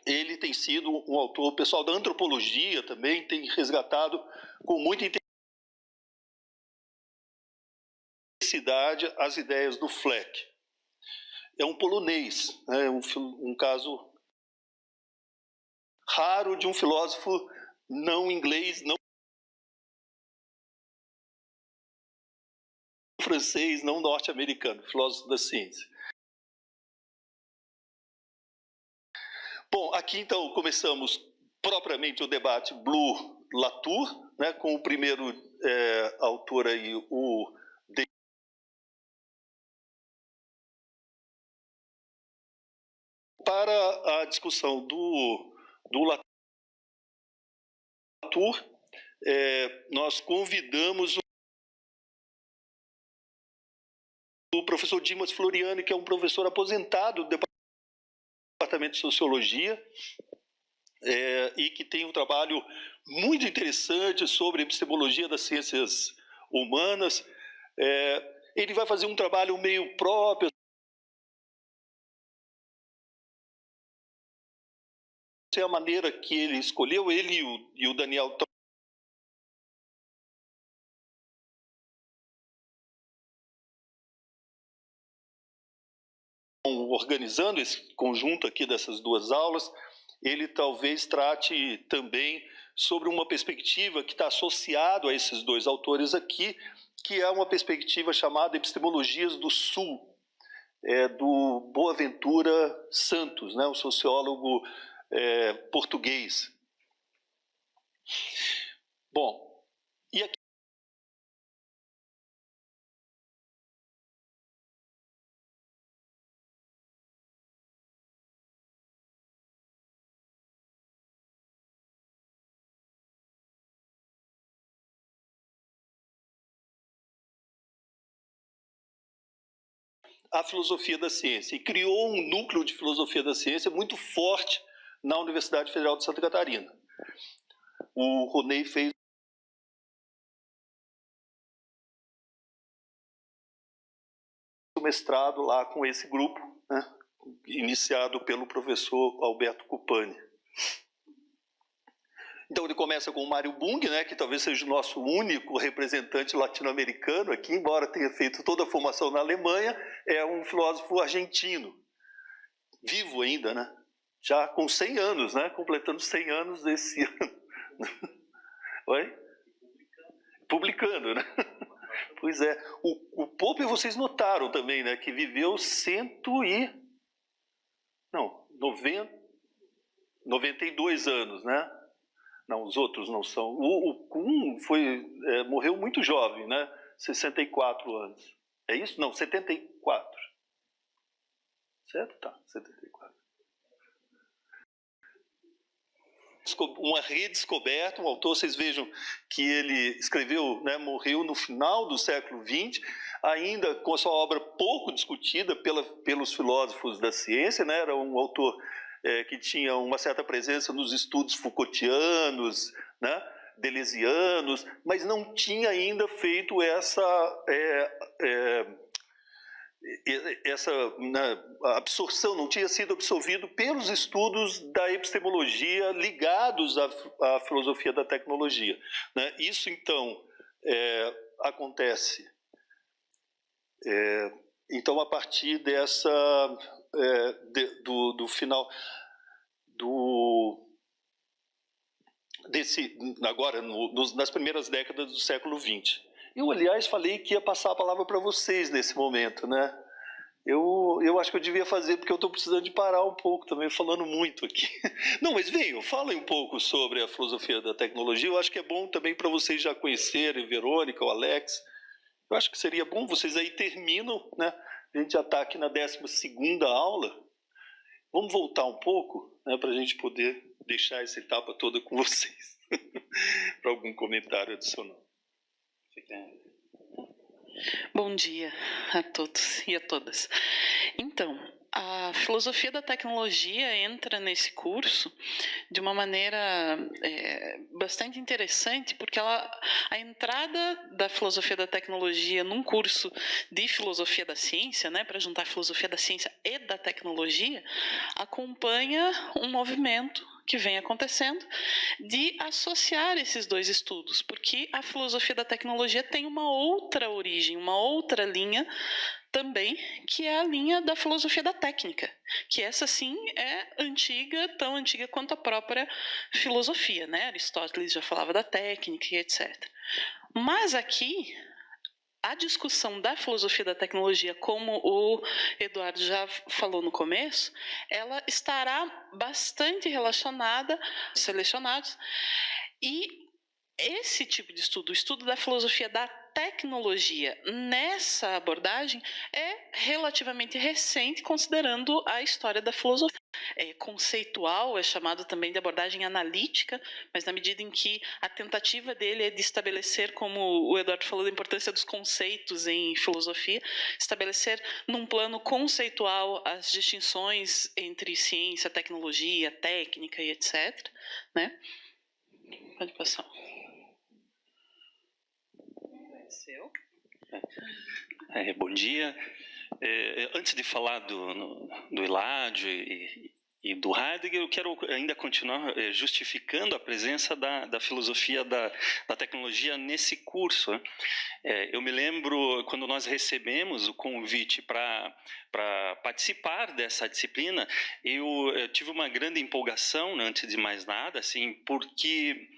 Ele tem sido um autor, o pessoal da antropologia também tem resgatado com muita intensidade as ideias do Fleck. É um polonês, né? Um caso raro de um filósofo não inglês, não francês, não norte-americano, filósofo da ciência. Bom, aqui então começamos propriamente o debate Bloch-Latour, né, com o primeiro autor aí, o para a discussão do Latour, nós convidamos o professor Dimas Floriani, que é um professor aposentado do Departamento de Sociologia, e que tem um trabalho muito interessante sobre epistemologia das ciências humanas. Ele vai fazer um trabalho meio próprio. Essa é a maneira que ele escolheu, ele e o Daniel organizando esse conjunto aqui dessas duas aulas. Ele talvez trate também sobre uma perspectiva que está associada a esses dois autores aqui, que é uma perspectiva chamada Epistemologias do Sul, do Boaventura Santos, né, um sociólogo português. Bom, e aqui a filosofia da ciência, e criou um núcleo de filosofia da ciência muito forte na Universidade Federal de Santa Catarina. O Roney fez o mestrado lá com esse grupo, né, iniciado pelo professor Alberto Cupani. Então ele começa com o Mário Bung, né, que talvez seja o nosso único representante latino-americano aqui, embora tenha feito toda a formação na Alemanha, é um filósofo argentino, vivo ainda, né? Já com 100 anos, né? Completando 100 anos esse ano. Oi? Publicando, né? Pois é. O Popper, vocês notaram também, né? Que viveu 92 anos, né? Não, os outros não são. O Kuhn morreu muito jovem, né? 64 anos. É isso? Não, 74. Certo? Tá, 74. Uma redescoberta, um autor, vocês vejam que ele escreveu, né, morreu no final do século XX, ainda com a sua obra pouco discutida pelos filósofos da ciência, né? Era um autor que tinha uma certa presença nos estudos Foucaultianos, né, deleuzianos, mas não tinha ainda feito essa absorção, não tinha sido absorvido pelos estudos da epistemologia ligados à filosofia da tecnologia, né? Isso, então, acontece então a partir do final agora nas primeiras décadas do século XX. Eu, aliás, falei que ia passar a palavra para vocês nesse momento, né? Eu acho que eu devia fazer, porque eu estou precisando de parar um pouco também, falando muito aqui. Não, mas venham, falem um pouco sobre a filosofia da tecnologia. Eu acho que é bom também para vocês já conhecerem Verônica, o Alex. Eu acho que seria bom, vocês aí terminam, né? A gente já está aqui na 12ª aula. Vamos voltar um pouco, né, para a gente poder deixar essa etapa toda com vocês. Para algum comentário adicional. Você quer? Bom dia a todos e a todas. Então, a filosofia da tecnologia entra nesse curso de uma maneira bastante interessante, porque a entrada da filosofia da tecnologia num curso de filosofia da ciência, né, para juntar a filosofia da ciência e da tecnologia, acompanha um movimento que vem acontecendo de associar esses dois estudos, porque a filosofia da tecnologia tem uma outra origem, uma outra linha também, que é a linha da filosofia da técnica, que essa sim é antiga, tão antiga quanto a própria filosofia, né? Aristóteles já falava da técnica e etc. Mas aqui a discussão da filosofia da tecnologia, como o Eduardo já falou no começo, ela estará bastante relacionada, selecionados, e esse tipo de estudo, o estudo da filosofia da tecnologia nessa abordagem é relativamente recente, considerando a história da filosofia. Conceitual, é chamado também de abordagem analítica, mas na medida em que a tentativa dele é de estabelecer, como o Eduardo falou, da importância dos conceitos em filosofia, estabelecer num plano conceitual as distinções entre ciência, tecnologia, técnica e etc. Né? Pode passar. Bom dia. Antes de falar do Eladio e do Heidegger, eu quero ainda continuar justificando a presença da filosofia da tecnologia nesse curso. Eu me lembro quando nós recebemos o convite para participar dessa disciplina, eu tive uma grande empolgação, antes de mais nada, assim, porque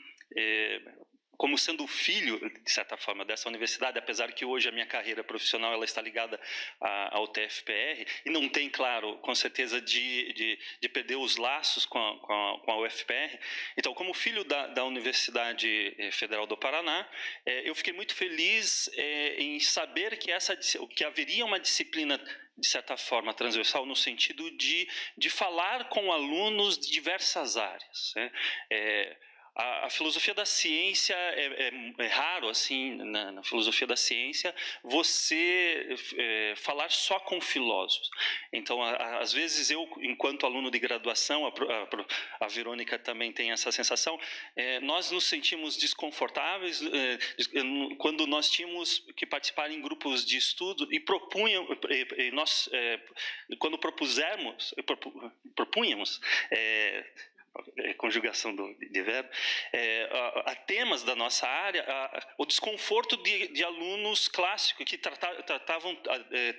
como sendo filho, de certa forma, dessa universidade, apesar que hoje a minha carreira profissional ela está ligada ao TFPR, e não tem, claro, com certeza, de perder os laços com a UFPR. Então, como filho da Universidade Federal do Paraná, eu fiquei muito feliz em saber que haveria uma disciplina, de certa forma, transversal, no sentido de falar com alunos de diversas áreas, né? A filosofia da ciência é raro, assim, na filosofia da ciência, você falar só com filósofos. Então, às vezes, eu, enquanto aluno de graduação, a Verônica também tem essa sensação, nós nos sentimos desconfortáveis quando nós tínhamos que participar em grupos de estudo e nós, quando propunhamos conjugação de verbo, a temas da nossa área, o desconforto de alunos clássicos que tratavam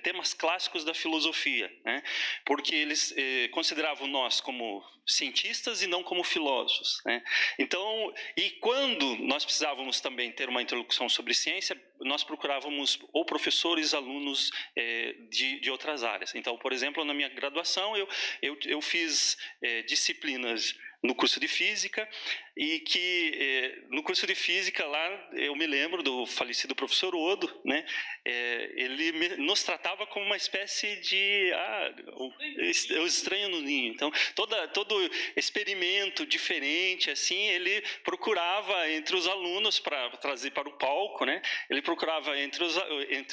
temas clássicos da filosofia, né? Porque eles consideravam nós como cientistas e não como filósofos, né? Então, e quando nós precisávamos também ter uma interlocução sobre ciência, nós procurávamos ou professores, alunos de outras áreas. Então, por exemplo, na minha graduação, eu fiz disciplinas no curso de Física, e que no curso de Física lá, eu me lembro do falecido professor Odo, né? Ele nos tratava como uma espécie de o estranho no ninho. Então, todo experimento diferente, assim, ele procurava entre os alunos, para trazer para o palco, né? Ele procurava entre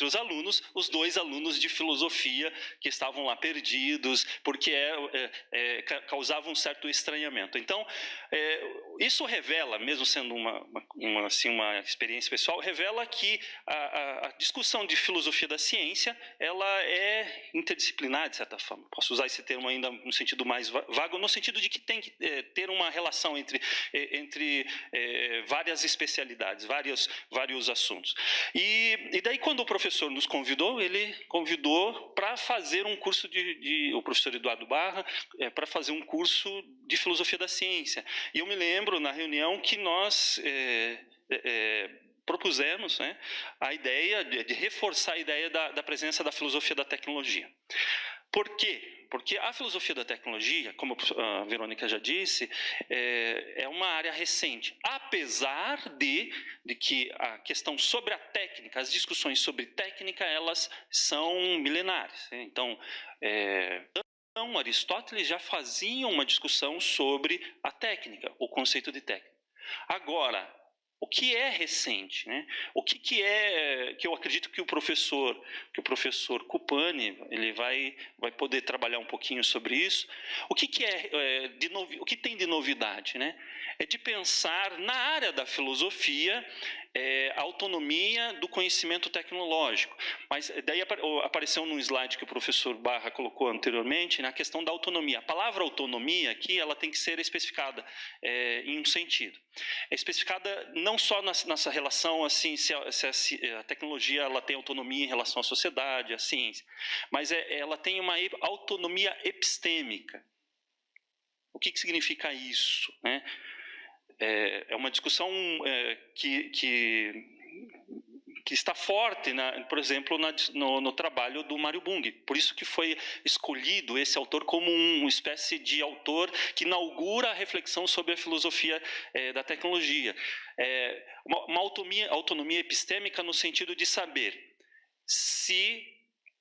os alunos, os dois alunos de filosofia que estavam lá perdidos, porque causava um certo estranhamento. Então, isso revela, mesmo sendo uma experiência pessoal, revela que a discussão de filosofia da ciência ela é interdisciplinar, de certa forma. Posso usar esse termo ainda no sentido mais vago, no sentido de que tem que ter uma relação entre várias especialidades, vários assuntos. E daí, quando o professor nos convidou, ele convidou para fazer um curso o professor Eduardo Barra, para fazer um curso de filosofia da ciência. E eu me lembro, na reunião, que nós propusemos, né, a ideia de reforçar a ideia da presença da filosofia da tecnologia. Por quê? Porque a filosofia da tecnologia, como a Verônica já disse, é uma área recente, apesar de que a questão sobre a técnica, as discussões sobre técnica, elas são milenares. Então, Aristóteles já fazia uma discussão sobre a técnica, o conceito de técnica. Agora, o que é recente, né? O que eu acredito que o professor Cupani ele vai poder trabalhar um pouquinho sobre isso. O que tem de novidade, né? É de pensar na área da filosofia a autonomia do conhecimento tecnológico. Mas daí apareceu num slide que o professor Barra colocou anteriormente, na questão da autonomia. A palavra autonomia aqui ela tem que ser especificada em um sentido. É especificada não só nessa relação assim, se a tecnologia ela tem autonomia em relação à sociedade, à ciência, mas ela tem uma autonomia epistêmica. O que significa isso, né? É uma discussão que que está forte, por exemplo, no trabalho do Mário Bung. Por isso que foi escolhido esse autor como uma espécie de autor que inaugura a reflexão sobre a filosofia da tecnologia. Uma autonomia epistêmica no sentido de saber se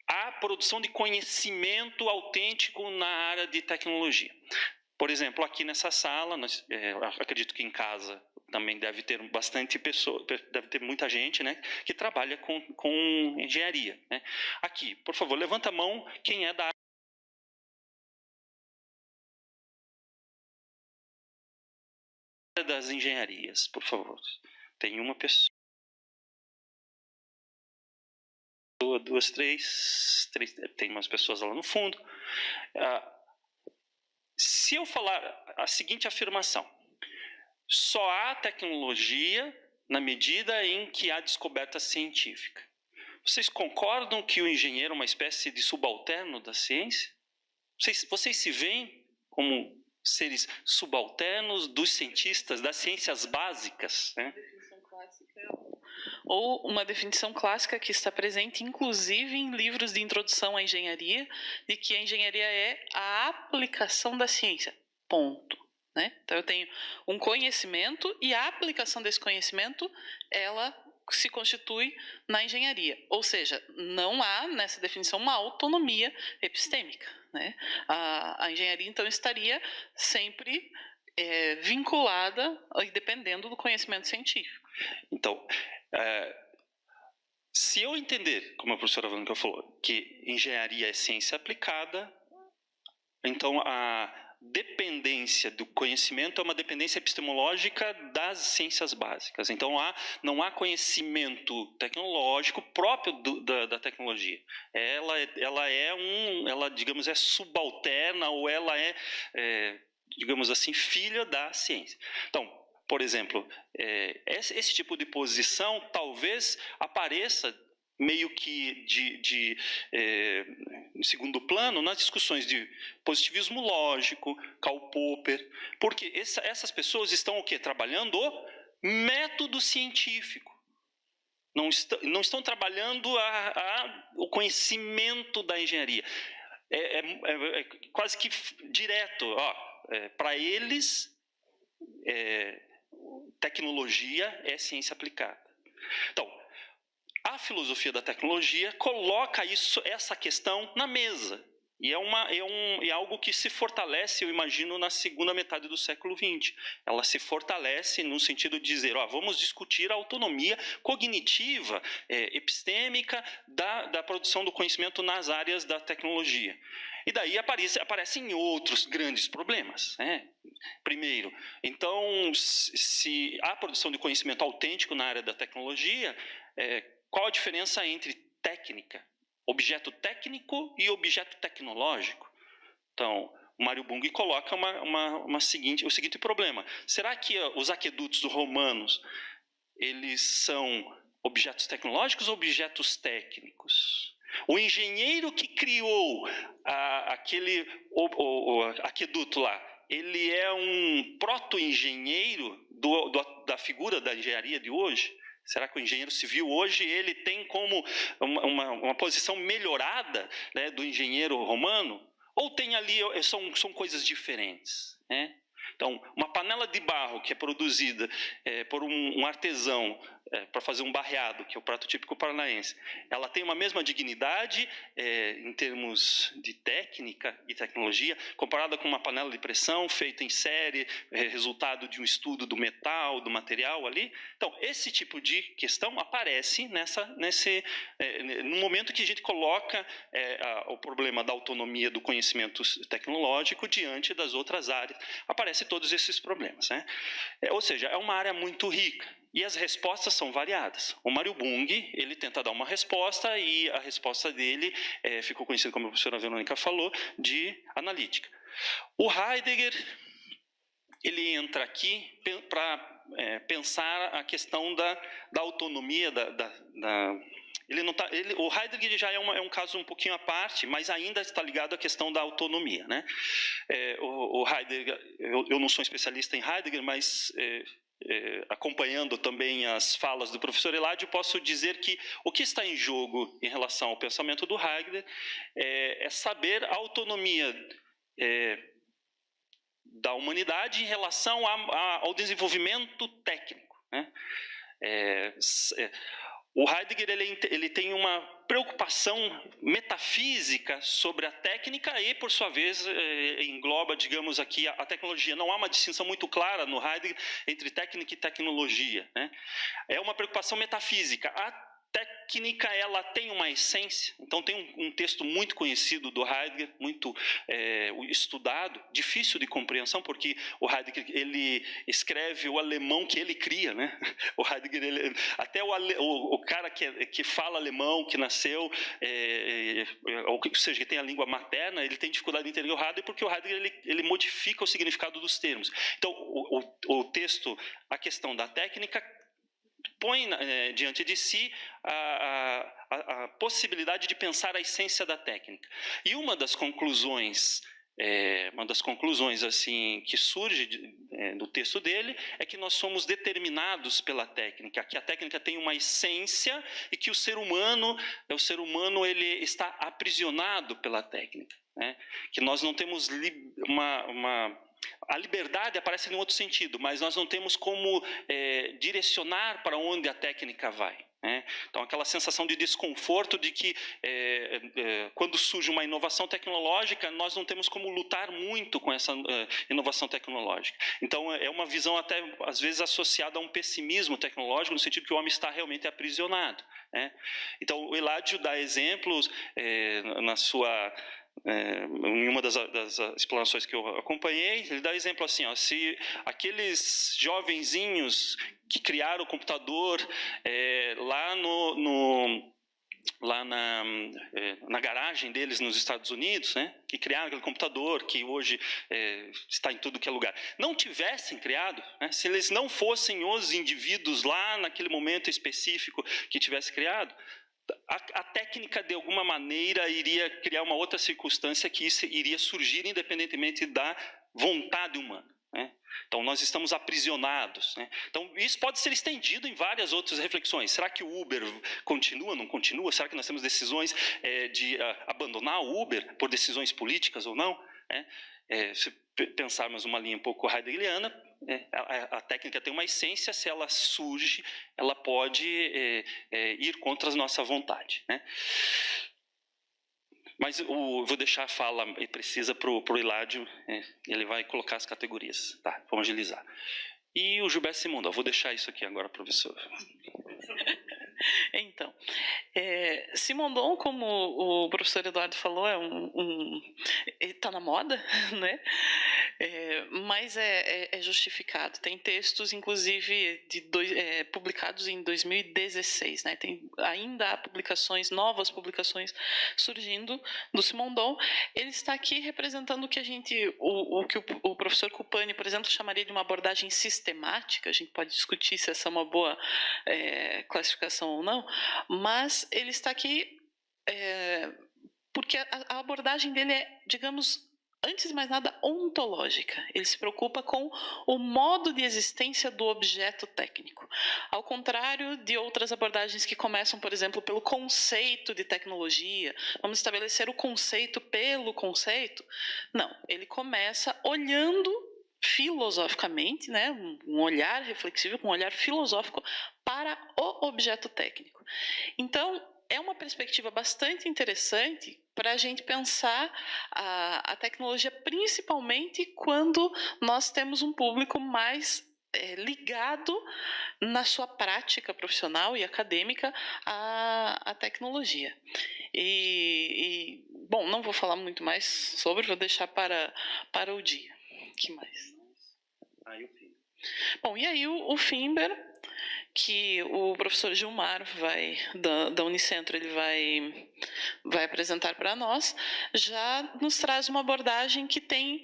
há produção de conhecimento autêntico na área de tecnologia. Por exemplo, aqui nessa sala, acredito que em casa também deve ter bastante pessoa, deve ter muita gente, né, que trabalha com engenharia, né? Aqui, por favor, levanta a mão quem é da área das engenharias, por favor. Tem uma pessoa, duas, três, tem umas pessoas lá no fundo. Se eu falar a seguinte afirmação: só há tecnologia na medida em que há descoberta científica. Vocês concordam que o engenheiro é uma espécie de subalterno da ciência? Vocês se veem como seres subalternos dos cientistas, das ciências básicas, né? Ou uma definição clássica que está presente, inclusive, em livros de introdução à engenharia, de que a engenharia é a aplicação da ciência. Ponto. Né? Então, eu tenho um conhecimento e a aplicação desse conhecimento, ela se constitui na engenharia. Ou seja, não há, nessa definição, uma autonomia epistêmica. Né? A engenharia, então, estaria sempre vinculada e dependendo do conhecimento científico. Então, se eu entender, como a professora Vanca falou, que engenharia é ciência aplicada, então a dependência do conhecimento é uma dependência epistemológica das ciências básicas. Então, não há conhecimento tecnológico próprio da tecnologia. Ela, digamos, é subalterna ou ela digamos assim, filha da ciência. Então, por exemplo, esse tipo de posição talvez apareça meio que em segundo plano nas discussões de positivismo lógico, Karl Popper, porque essas pessoas estão o quê? Trabalhando o método científico. Não estão trabalhando o conhecimento da engenharia. É quase que direto. Para eles, tecnologia é ciência aplicada. Então, a filosofia da tecnologia coloca essa questão na mesa. E é algo que se fortalece, eu imagino, na segunda metade do século XX. Ela se fortalece no sentido de dizer, vamos discutir a autonomia cognitiva, epistêmica da produção do conhecimento nas áreas da tecnologia. E daí aparecem outros grandes problemas, né? Primeiro, então, se há produção de conhecimento autêntico na área da tecnologia, qual a diferença entre técnica, objeto técnico e objeto tecnológico? Então, o Mário Bung coloca o seguinte problema. Será que os aquedutos romanos, eles são objetos tecnológicos ou objetos técnicos? O engenheiro que criou aquele aqueduto lá, ele é um proto-engenheiro da figura da engenharia de hoje? Será que o engenheiro civil hoje ele tem como uma posição melhorada, né, do engenheiro romano? Ou tem ali, são coisas diferentes, né? Então, uma panela de barro que é produzida por um artesão para fazer um barreado, que é o prato típico paranaense, ela tem uma mesma dignidade em termos de técnica e tecnologia, comparada com uma panela de pressão feita em série, resultado de um estudo do metal, do material ali. Então, esse tipo de questão aparece no momento que a gente coloca o problema da autonomia do conhecimento tecnológico diante das outras áreas. Aparecem todos esses problemas, né? Ou seja, é uma área muito rica. E as respostas são variadas. O Mário Bung, ele tenta dar uma resposta e a resposta dele ficou conhecida, como a professora Verônica falou, de analítica. O Heidegger, ele entra aqui para pensar a questão da autonomia o Heidegger já é um caso um pouquinho à parte, mas ainda está ligado à questão da autonomia, né? O Heidegger, eu não sou especialista em Heidegger, mas acompanhando também as falas do professor Eládio, posso dizer que o que está em jogo em relação ao pensamento do Heidegger é saber a autonomia da humanidade em relação ao desenvolvimento técnico, né? O Heidegger ele tem uma preocupação metafísica sobre a técnica e, por sua vez, engloba, digamos aqui, a tecnologia. Não há uma distinção muito clara no Heidegger entre técnica e tecnologia, né? É uma preocupação metafísica. A técnica, ela tem uma essência. Então, tem um texto muito conhecido do Heidegger, muito estudado, difícil de compreensão, porque o Heidegger ele escreve o alemão que ele cria, né? O Heidegger, até o cara que fala alemão, que nasceu, ou seja, que tem a língua materna, ele tem dificuldade de entender o Heidegger, porque o Heidegger ele modifica o significado dos termos. Então, o texto, a questão da técnica, põe diante de si a possibilidade de pensar a essência da técnica. E uma das conclusões assim que surge do texto dele é que nós somos determinados pela técnica, que a técnica tem uma essência e que o ser humano ele está aprisionado pela técnica, né? Que nós não temos a liberdade aparece em outro sentido, mas nós não temos como direcionar para onde a técnica vai, né? Então, aquela sensação de desconforto de que quando surge uma inovação tecnológica, nós não temos como lutar muito com essa inovação tecnológica. Então, é uma visão até, às vezes, associada a um pessimismo tecnológico, no sentido que o homem está realmente aprisionado, né? Então, o Eládio dá exemplos na sua... em uma das explanações que eu acompanhei, ele dá exemplo assim, ó, se aqueles jovenzinhos que criaram o computador lá na garagem deles nos Estados Unidos, né, que criaram aquele computador que hoje está em tudo que é lugar, não tivessem criado, né, se eles não fossem os indivíduos lá naquele momento específico que tivesse criado, a técnica, de alguma maneira, iria criar uma outra circunstância que isso iria surgir independentemente da vontade humana, né? Então, nós estamos aprisionados, né? Então, isso pode ser estendido em várias outras reflexões. Será que o Uber continua, não continua? Será que nós temos decisões de abandonar o Uber por decisões políticas ou não, né? Se pensarmos uma linha um pouco heideggeriana, a técnica tem uma essência, se ela surge, ela pode ir contra a nossa vontade, né? Mas vou deixar a fala precisa para o Eládio, ele vai colocar as categorias, tá? Vamos agilizar. E o Gilberto Simondon, vou deixar isso aqui agora, professor. Então, Simondon, como o professor Eduardo falou, está na moda, né? Mas é justificado. Tem textos, inclusive, publicados em 2016, né? Tem ainda novas publicações surgindo do Simondon. Ele está aqui representando o que o professor Cupani, por exemplo, chamaria de uma abordagem sistemática. A gente pode discutir se essa é uma boa classificação ou não, mas ele está aqui porque a abordagem dele é, digamos, antes de mais nada, ontológica. Ele se preocupa com o modo de existência do objeto técnico. Ao contrário de outras abordagens que começam, por exemplo, pelo conceito de tecnologia, vamos estabelecer o conceito pelo conceito. Não, ele começa olhando filosoficamente, né, um olhar reflexivo, um olhar filosófico para o objeto técnico. Então, é uma perspectiva bastante interessante para a gente pensar a tecnologia, principalmente quando nós temos um público mais ligado na sua prática profissional e acadêmica à tecnologia. Bom, não vou falar muito mais sobre, vou deixar para o dia. Que mais? Bom, e aí o Finber, que o professor Gilmar da Unicentro ele vai apresentar para nós, já nos traz uma abordagem que tem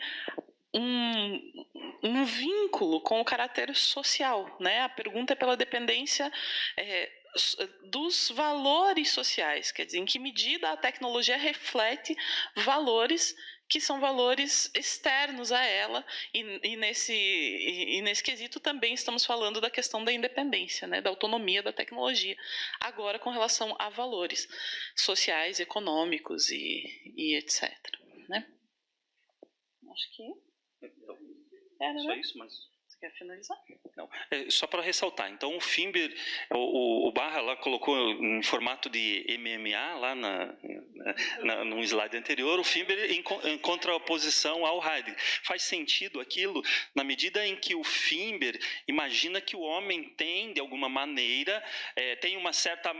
um vínculo com o caráter social, né? A pergunta é pela dependência dos valores sociais, quer dizer, em que medida a tecnologia reflete valores que são valores externos a ela, e nesse quesito também estamos falando da questão da independência, né, da autonomia da tecnologia, agora com relação a valores sociais, econômicos e etc. Né? Acho que era, Só né? isso, mas... Você quer finalizar? Não. Só para ressaltar, então o Fimber, o Barra lá colocou em formato de MMA lá no slide anterior, o Fimber em contraposição ao Heidegger. Faz sentido aquilo na medida em que o Fimber imagina que o homem tem, de alguma maneira, tem uma certa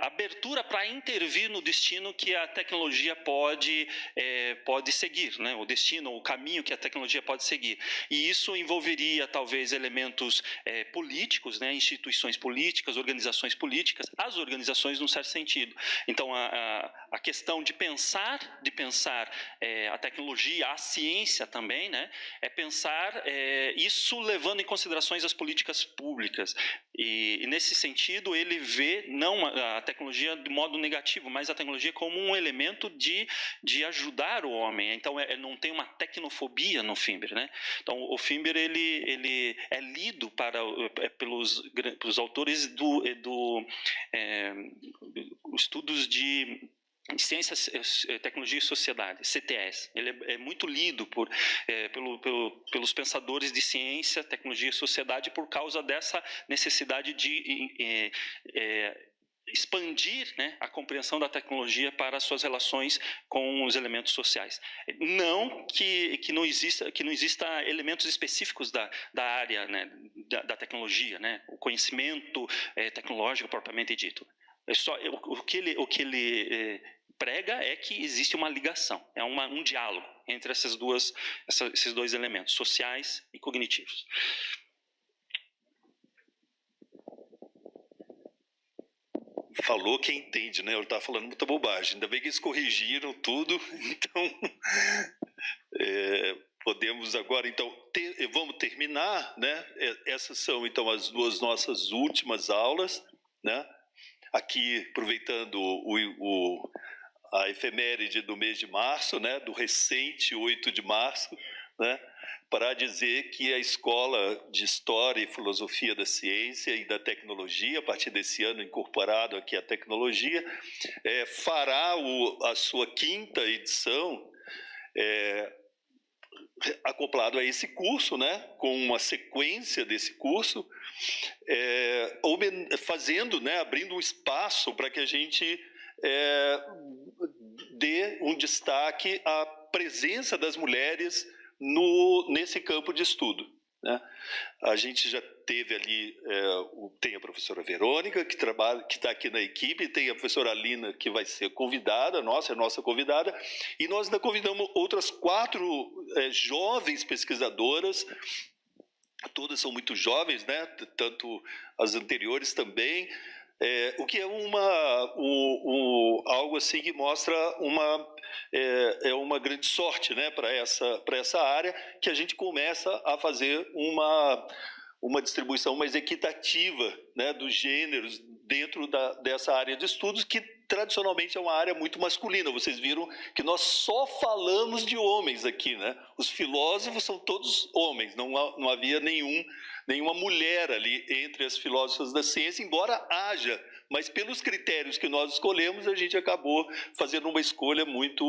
abertura para intervir no destino que a tecnologia pode seguir, né? O destino, o caminho que a tecnologia pode seguir. E isso envolveria talvez elementos políticos, né, instituições políticas, organizações políticas, as organizações num certo sentido. Então a questão de pensar a tecnologia, a ciência também, né, é pensar isso levando em considerações as políticas públicas. E nesse sentido ele vê não a tecnologia de modo negativo, mas a tecnologia como um elemento de ajudar o homem. Então não tem uma tecnofobia no Fimber, né? Então o Fimber ele é lido pelos autores do estudos de Ciências, Tecnologia e Sociedade, CTS. Ele é muito lido pelos pensadores de ciência, tecnologia e sociedade por causa dessa necessidade de expandir, né, a compreensão da tecnologia para as suas relações com os elementos sociais. Não que não exista elementos específicos da área, né, da tecnologia, né, o conhecimento tecnológico propriamente dito. O que ele prega é que existe uma ligação, um diálogo entre esses dois elementos, sociais e cognitivos. Falou quem entende, né? Eu estava falando muita bobagem. Ainda bem que eles corrigiram tudo. Então, podemos agora, então, vamos terminar, né? Essas são, então, as duas nossas últimas aulas, né? Aqui, aproveitando a efeméride do mês de março, né? Do recente 8 de março, né? Para dizer que a Escola de História e Filosofia da Ciência e da Tecnologia, a partir desse ano incorporado aqui a tecnologia, fará a sua 5ª edição acoplado a esse curso, né, com uma sequência desse curso, fazendo, né, abrindo um espaço para que a gente dê um destaque à presença das mulheres nesse campo de estudo, né? A gente já teve ali, tem a professora Verônica, que está aqui na equipe, tem a professora Alina, que vai ser convidada, é nossa convidada, e nós ainda convidamos outras 4 jovens pesquisadoras, todas são muito jovens, né? Tanto as anteriores também, o que é algo assim que mostra uma grande sorte, né, para essa área, que a gente começa a fazer uma distribuição mais equitativa, né, dos gêneros dentro dessa área de estudos, que tradicionalmente é uma área muito masculina. Vocês viram que nós só falamos de homens aqui, né? Os filósofos são todos homens, não havia nenhuma mulher ali entre as filósofas da ciência, embora haja, mas pelos critérios que nós escolhemos, a gente acabou fazendo uma escolha muito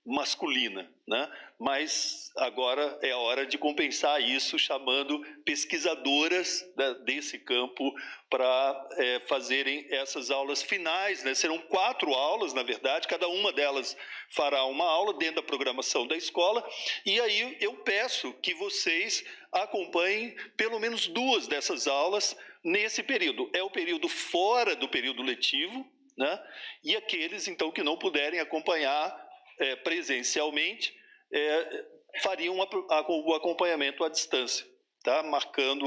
masculina, né? Mas agora é a hora de compensar isso, chamando pesquisadoras desse campo para fazerem essas aulas finais, né? Serão 4 aulas, na verdade, cada uma delas fará uma aula dentro da programação da escola, e aí eu peço que vocês acompanhem pelo menos 2 dessas aulas nesse período. É o período fora do período letivo, né? E aqueles, então, que não puderem acompanhar presencialmente, fariam o acompanhamento à distância, tá? Marcando,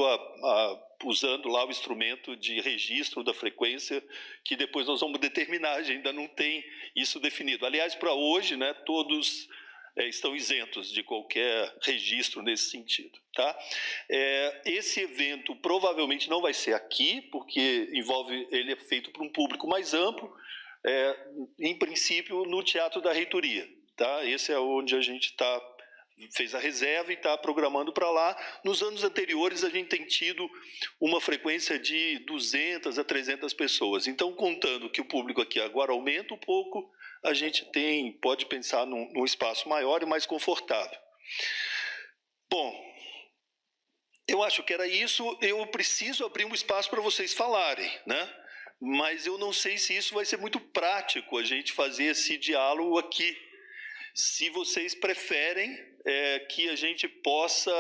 usando lá o instrumento de registro da frequência, que depois nós vamos determinar, a gente ainda não tem isso definido. Aliás, para hoje, né, todos estão isentos de qualquer registro nesse sentido, tá? Esse evento provavelmente não vai ser aqui, porque ele é feito para um público mais amplo, em princípio no Teatro da Reitoria, tá? Esse é onde a gente fez a reserva e está programando para lá. Nos anos anteriores, a gente tem tido uma frequência de 200 a 300 pessoas. Então, contando que o público aqui agora aumenta um pouco, a gente pode pensar num espaço maior e mais confortável. Bom, eu acho que era isso. Eu preciso abrir um espaço para vocês falarem, né? Mas eu não sei se isso vai ser muito prático, a gente fazer esse diálogo aqui. Se vocês preferem que a gente possa,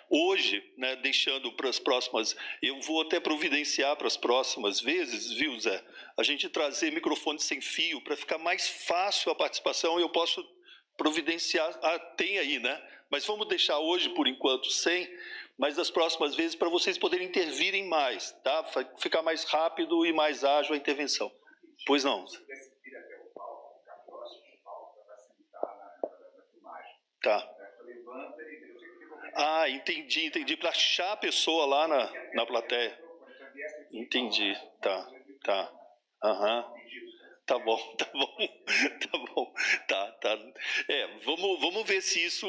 hoje, né, deixando para as próximas, eu vou até providenciar para as próximas vezes, viu, Zé? A gente trazer microfone sem fio para ficar mais fácil a participação, eu posso providenciar, tem aí, né? Mas vamos deixar hoje, por enquanto, sem, mas das próximas vezes para vocês poderem intervirem mais, tá? Ficar mais rápido e mais ágil a intervenção. Pois não? Tá. Ah, entendi. Para achar a pessoa lá na plateia. Entendi. Tá. Aham. Tá bom. Tá. Vamos ver se isso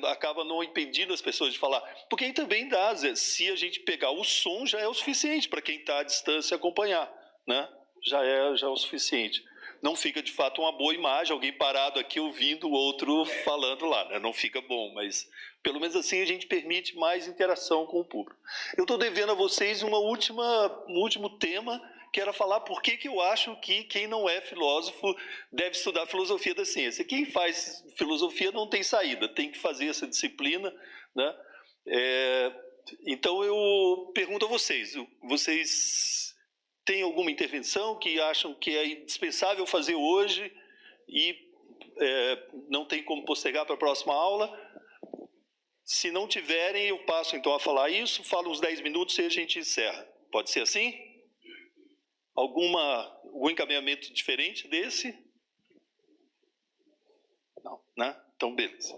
acaba não impedindo as pessoas de falar. Porque aí também dá, Zé, se a gente pegar o som, já é o suficiente para quem está à distância acompanhar, né? Já é o suficiente. Não fica, de fato, uma boa imagem, alguém parado aqui ouvindo o outro falando lá, né? Não fica bom, mas pelo menos assim a gente permite mais interação com o público. Eu estou devendo a vocês um último tema, que era falar por que eu acho que quem não é filósofo deve estudar filosofia da ciência. Quem faz filosofia não tem saída, tem que fazer essa disciplina, né? Então eu pergunto a vocês têm alguma intervenção que acham que é indispensável fazer hoje e não tem como postergar para a próxima aula? Se não tiverem, eu passo então a falar isso, falo uns 10 minutos e a gente encerra. Pode ser assim? Algum encaminhamento diferente desse? Não, né? Então, beleza.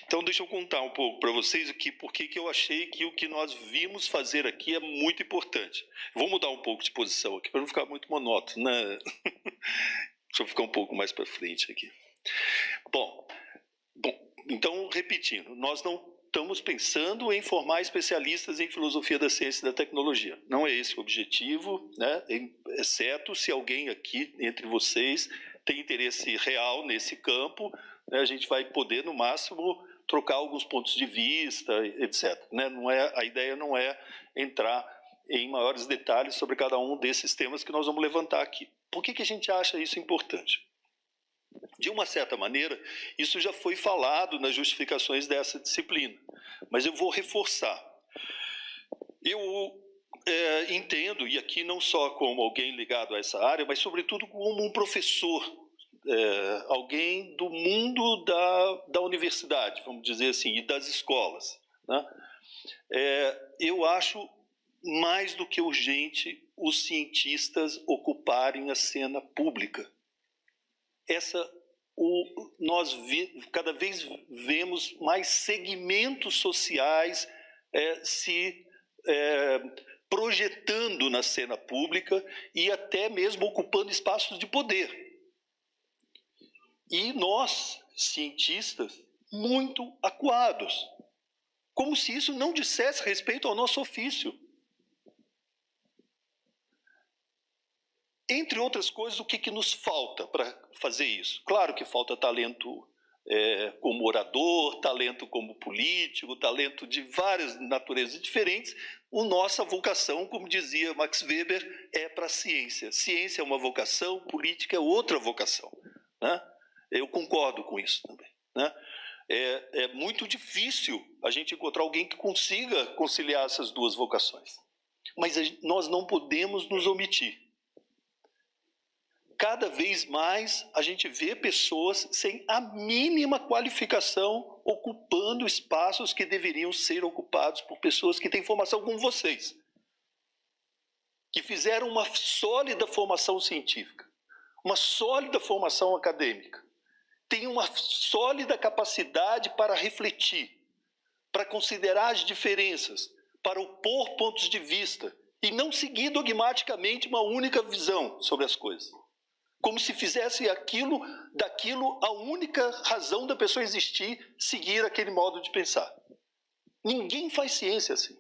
Então, deixa eu contar um pouco para vocês por que eu achei que o que nós vimos fazer aqui é muito importante. Vou mudar um pouco de posição aqui, para não ficar muito monótono, né? Deixa eu ficar um pouco mais para frente aqui. Bom, então, repetindo, nós não estamos pensando em formar especialistas em filosofia da ciência e da tecnologia. Não é esse o objetivo, né? Exceto se alguém aqui, entre vocês, tem interesse real nesse campo, né? A gente vai poder, no máximo, trocar alguns pontos de vista, etc. Né? A ideia não é entrar em maiores detalhes sobre cada um desses temas que nós vamos levantar aqui. Por que a gente acha isso importante? De uma certa maneira, isso já foi falado nas justificações dessa disciplina, mas eu vou reforçar. Eu entendo, e aqui não só como alguém ligado a essa área, mas sobretudo como um professor, alguém do mundo da universidade, vamos dizer assim, e das escolas, né? Eu acho mais do que urgente os cientistas ocuparem a cena pública. Nós cada vez vemos mais segmentos sociais se projetando na cena pública e até mesmo ocupando espaços de poder. E nós, cientistas, muito acuados, como se isso não dissesse respeito ao nosso ofício. Entre outras coisas, o que nos falta para fazer isso? Claro que falta talento como orador, talento como político, talento de várias naturezas diferentes. Nossa vocação, como dizia Max Weber, é para a ciência. Ciência é uma vocação, política é outra vocação, né? Eu concordo com isso também, né? É muito difícil a gente encontrar alguém que consiga conciliar essas duas vocações. Mas nós não podemos nos omitir. Cada vez mais a gente vê pessoas sem a mínima qualificação ocupando espaços que deveriam ser ocupados por pessoas que têm formação como vocês, que fizeram uma sólida formação científica, uma sólida formação acadêmica, têm uma sólida capacidade para refletir, para considerar as diferenças, para opor pontos de vista e não seguir dogmaticamente uma única visão sobre as coisas. como se fizesse daquilo a única razão da pessoa existir, seguir aquele modo de pensar. Ninguém faz ciência assim.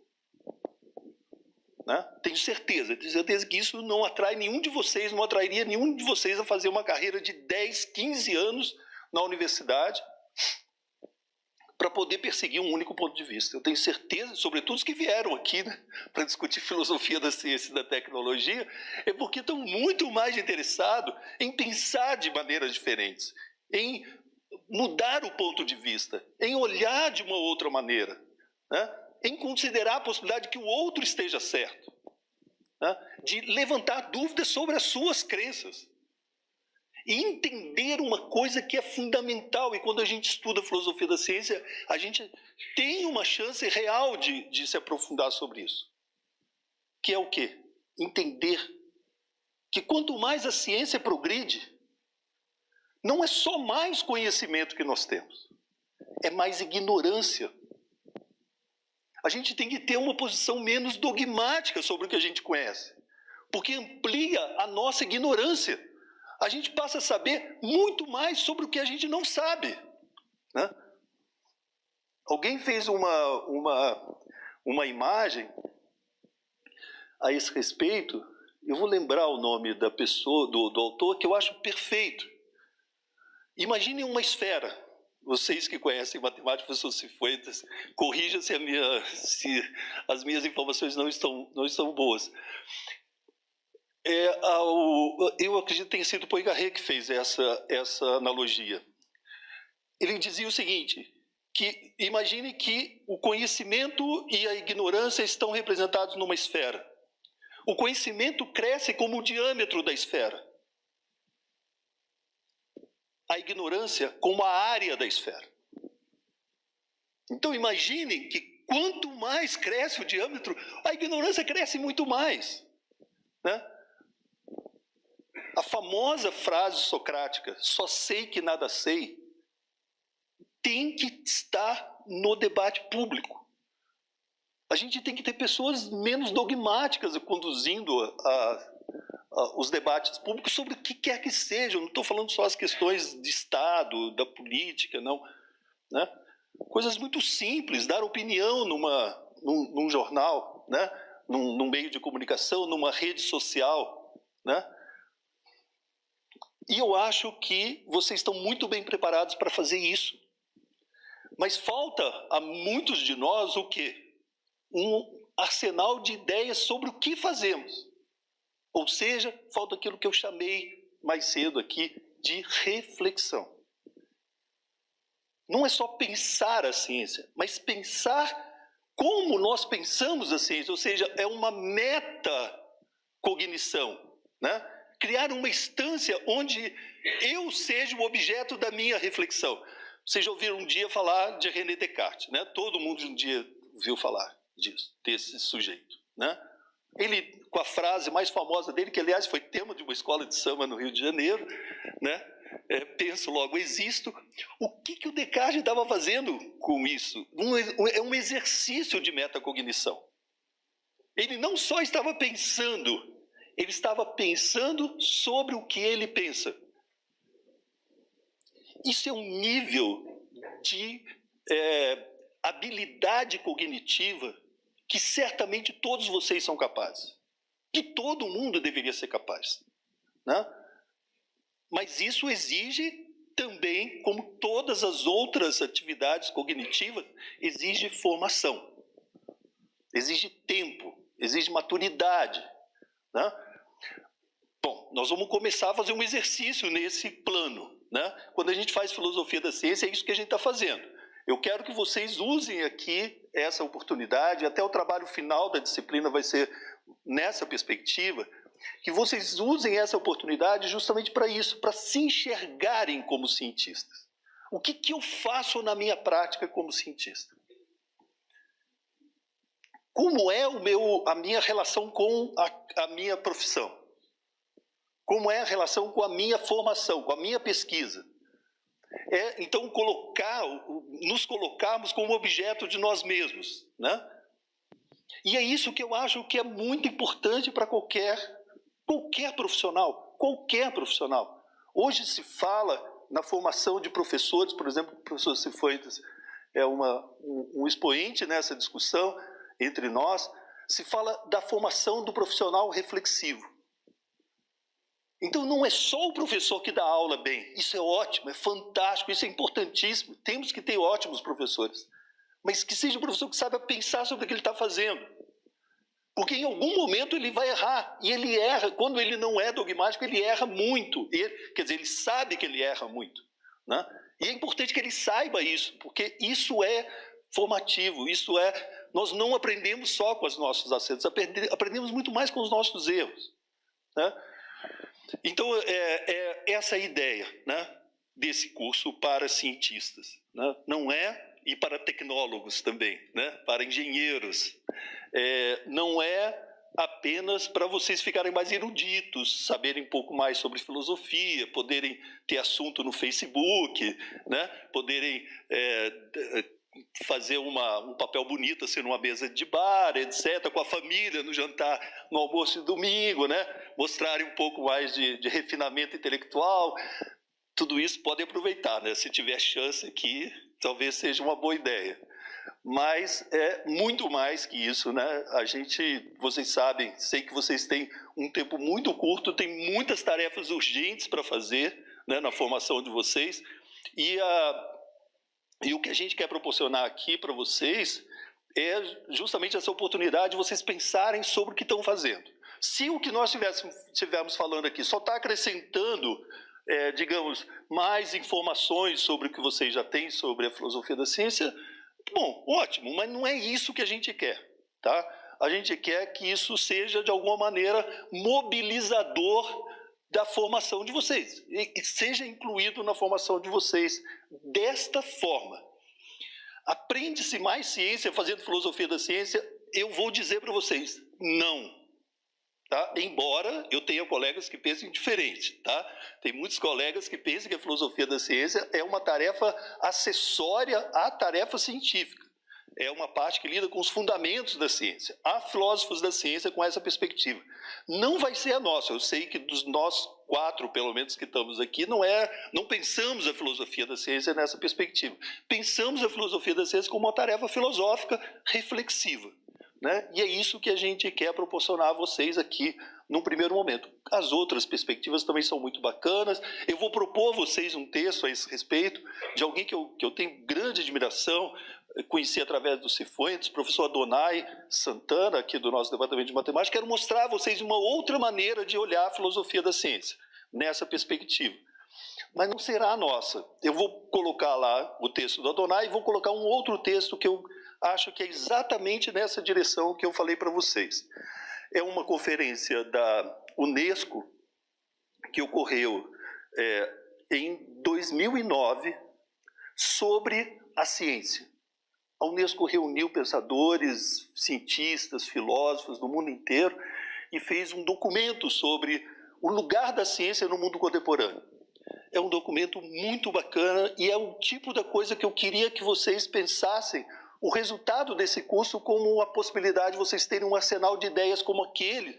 Né? Tenho certeza que isso não atrai nenhum de vocês, não atrairia nenhum de vocês a fazer uma carreira de 10, 15 anos na universidade para poder perseguir um único ponto de vista. Eu tenho certeza, sobretudo os que vieram aqui, né, para discutir filosofia da ciência e da tecnologia, é porque estão muito mais interessados em pensar de maneiras diferentes, em mudar o ponto de vista, em olhar de uma outra maneira, né? Em considerar a possibilidade de que o outro esteja certo, né? De levantar dúvidas sobre as suas crenças e entender uma coisa que é fundamental. E quando a gente estuda a filosofia da ciência, a gente tem uma chance real de se aprofundar sobre isso. Que é o quê? Entender que quanto mais a ciência progride, não é só mais conhecimento que nós temos, é mais ignorância. A gente tem que ter uma posição menos dogmática sobre o que a gente conhece, porque amplia a nossa ignorância. A gente passa a saber muito mais sobre o que a gente não sabe, né? Alguém fez uma imagem a esse respeito, eu vou lembrar o nome da pessoa, do autor, que eu acho perfeito. Imaginem uma esfera. Vocês que conhecem matemática, professor Cifuentes, corrija se as minhas informações não estão boas. Eu acredito que tenha sido o Poincaré que fez essa analogia. Ele dizia o seguinte, que imagine que o conhecimento e a ignorância estão representados numa esfera. O conhecimento cresce como o diâmetro da esfera. A ignorância como a área da esfera. Então imaginem que quanto mais cresce o diâmetro, a ignorância cresce muito mais, né? A famosa frase socrática, só sei que nada sei, tem que estar no debate público. A gente tem que ter pessoas menos dogmáticas conduzindo os debates públicos sobre o que quer que seja. Eu não estou falando só as questões de Estado, da política, não, né? Coisas muito simples, dar opinião num jornal, né? num meio de comunicação, numa rede social, né? E eu acho que vocês estão muito bem preparados para fazer isso. Mas falta a muitos de nós o quê? Um arsenal de ideias sobre o que fazemos. Ou seja, falta aquilo que eu chamei mais cedo aqui de reflexão. Não é só pensar a ciência, mas pensar como nós pensamos a ciência, ou seja, é uma metacognição, né? Criar uma instância onde eu seja o objeto da minha reflexão. Vocês já ouviram um dia falar de René Descartes, né? Todo mundo um dia ouviu falar disso, desse sujeito, né? Ele, com a frase mais famosa dele, que aliás foi tema de uma escola de samba no Rio de Janeiro, né? Penso, logo existo. O que o Descartes estava fazendo com isso? É um exercício de metacognição. Ele não só estava pensando, ele estava pensando sobre o que ele pensa. Isso é um nível de habilidade cognitiva que certamente todos vocês são capazes. Que todo mundo deveria ser capaz, né? Mas isso exige também, como todas as outras atividades cognitivas, exige formação, exige tempo, exige maturidade, né? Bom, nós vamos começar a fazer um exercício nesse plano, né? Quando a gente faz filosofia da ciência, é isso que a gente está fazendo. Eu quero que vocês usem aqui essa oportunidade, até o trabalho final da disciplina vai ser nessa perspectiva, que vocês usem essa oportunidade justamente para isso, para se enxergarem como cientistas. O que eu faço na minha prática como cientista? Como é a minha relação com a minha profissão? Como é a relação com a minha formação, com a minha pesquisa? Então, nos colocarmos como objeto de nós mesmos, né? E é isso que eu acho que é muito importante para qualquer profissional. qualquer profissional. Hoje se fala na formação de professores, por exemplo, o professor Cifuentes é um expoente nessa discussão entre nós, se fala da formação do profissional reflexivo. Então não é só o professor que dá aula bem, isso é ótimo, é fantástico, isso é importantíssimo, temos que ter ótimos professores, mas que seja um professor que saiba pensar sobre o que ele está fazendo, porque em algum momento ele vai errar, e ele erra, quando ele não é dogmático, ele erra muito, quer dizer, ele sabe que ele erra muito, né? E é importante que ele saiba isso, porque isso é formativo, nós não aprendemos só com os nossos acertos, aprendemos muito mais com os nossos erros, né? Então, essa é a ideia, né, desse curso para cientistas, né? Não é, e para tecnólogos também, né, para engenheiros. Não é apenas para vocês ficarem mais eruditos, saberem um pouco mais sobre filosofia, poderem ter assunto no Facebook, né, poderem fazer um papel bonito assim numa mesa de bar, etc., com a família no jantar, no almoço de domingo, né? Mostrarem um pouco mais de refinamento intelectual. Tudo isso podem aproveitar, né? Se tiver chance aqui, talvez seja uma boa ideia. Mas é muito mais que isso, né? Vocês sabem, sei que vocês têm um tempo muito curto, tem muitas tarefas urgentes para fazer, né, na formação de vocês, e o que a gente quer proporcionar aqui para vocês é justamente essa oportunidade de vocês pensarem sobre o que estão fazendo. Se o que nós estivermos falando aqui só está acrescentando, digamos, mais informações sobre o que vocês já têm sobre a filosofia da ciência, bom, ótimo, mas não é isso que a gente quer, tá? A gente quer que isso seja, de alguma maneira, mobilizador da formação de vocês, e seja incluído na formação de vocês desta forma. Aprende-se mais ciência fazendo filosofia da ciência? Eu vou dizer para vocês, não. Tá? Embora eu tenha colegas que pensem diferente. Tá? Tem muitos colegas que pensam que a filosofia da ciência é uma tarefa acessória à tarefa científica. É uma parte que lida com os fundamentos da ciência. Há filósofos da ciência com essa perspectiva. Não vai ser a nossa. Eu sei que dos nós 4, pelo menos, que estamos aqui, não pensamos a filosofia da ciência nessa perspectiva. Pensamos a filosofia da ciência como uma tarefa filosófica reflexiva, né? E é isso que a gente quer proporcionar a vocês aqui num primeiro momento. As outras perspectivas também são muito bacanas. Eu vou propor a vocês um texto a esse respeito de alguém que eu tenho grande admiração, conheci através do Cifuentes, professor Adonai Santana, aqui do nosso departamento de matemática. Quero mostrar a vocês uma outra maneira de olhar a filosofia da ciência, nessa perspectiva. Mas não será a nossa. Eu vou colocar lá o texto do Adonai e vou colocar um outro texto que eu acho que é exatamente nessa direção que eu falei para vocês. É uma conferência da Unesco que ocorreu em 2009 sobre a ciência. A Unesco reuniu pensadores, cientistas, filósofos do mundo inteiro e fez um documento sobre o lugar da ciência no mundo contemporâneo. É um documento muito bacana e é o tipo da coisa que eu queria que vocês pensassem o resultado desse curso como a possibilidade de vocês terem um arsenal de ideias como aqueles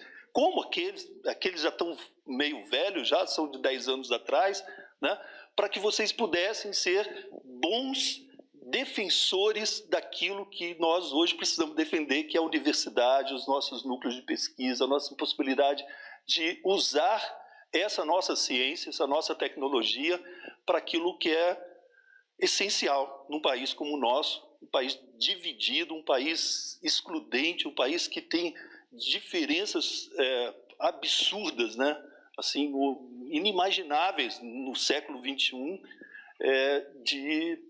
já estão meio velhos, já são de 10 anos atrás, né, para que vocês pudessem ser bons defensores daquilo que nós hoje precisamos defender, que é a universidade, os nossos núcleos de pesquisa, a nossa possibilidade de usar essa nossa ciência, essa nossa tecnologia para aquilo que é essencial num país como o nosso, um país dividido, um país excludente, um país que tem diferenças absurdas, né? Assim, inimagináveis no século XXI, de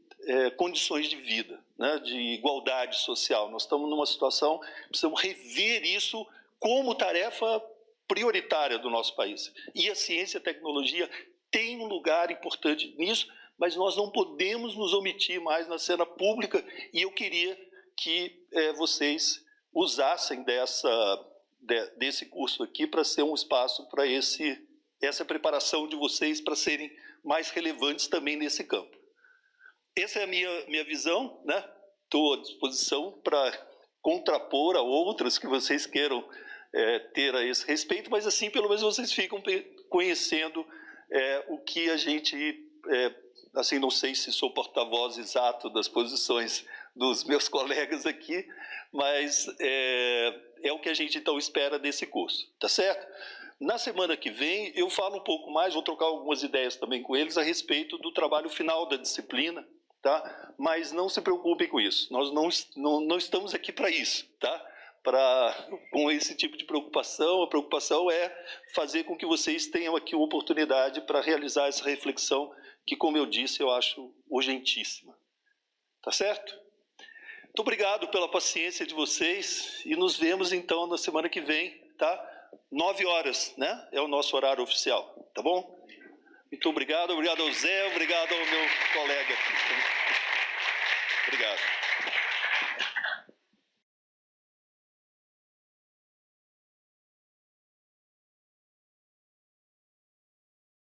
condições de vida, né? De igualdade social. Nós estamos numa situação, precisamos rever isso como tarefa prioritária do nosso país. E a ciência e a tecnologia têm um lugar importante nisso, mas nós não podemos nos omitir mais na cena pública, e eu queria que vocês usassem desse curso aqui para ser um espaço para essa preparação de vocês para serem mais relevantes também nesse campo. Essa é a minha visão, né? Estou à disposição para contrapor a outras que vocês queiram ter a esse respeito, mas assim pelo menos vocês ficam conhecendo o que a gente, assim, não sei se sou porta-voz exato das posições dos meus colegas aqui, mas é o que a gente, então, espera desse curso, tá certo? Na semana que vem, eu falo um pouco mais, vou trocar algumas ideias também com eles a respeito do trabalho final da disciplina, tá? Mas não se preocupem com isso, nós não estamos aqui para isso, tá? Com esse tipo de preocupação, a preocupação é fazer com que vocês tenham aqui uma oportunidade para realizar essa reflexão que, como eu disse, eu acho urgentíssima. Tá certo? Muito obrigado pela paciência de vocês e nos vemos então na semana que vem, tá? 9 horas, né? É o nosso horário oficial, tá bom? Muito obrigado, obrigado ao Zé, obrigado ao meu colega. Obrigado.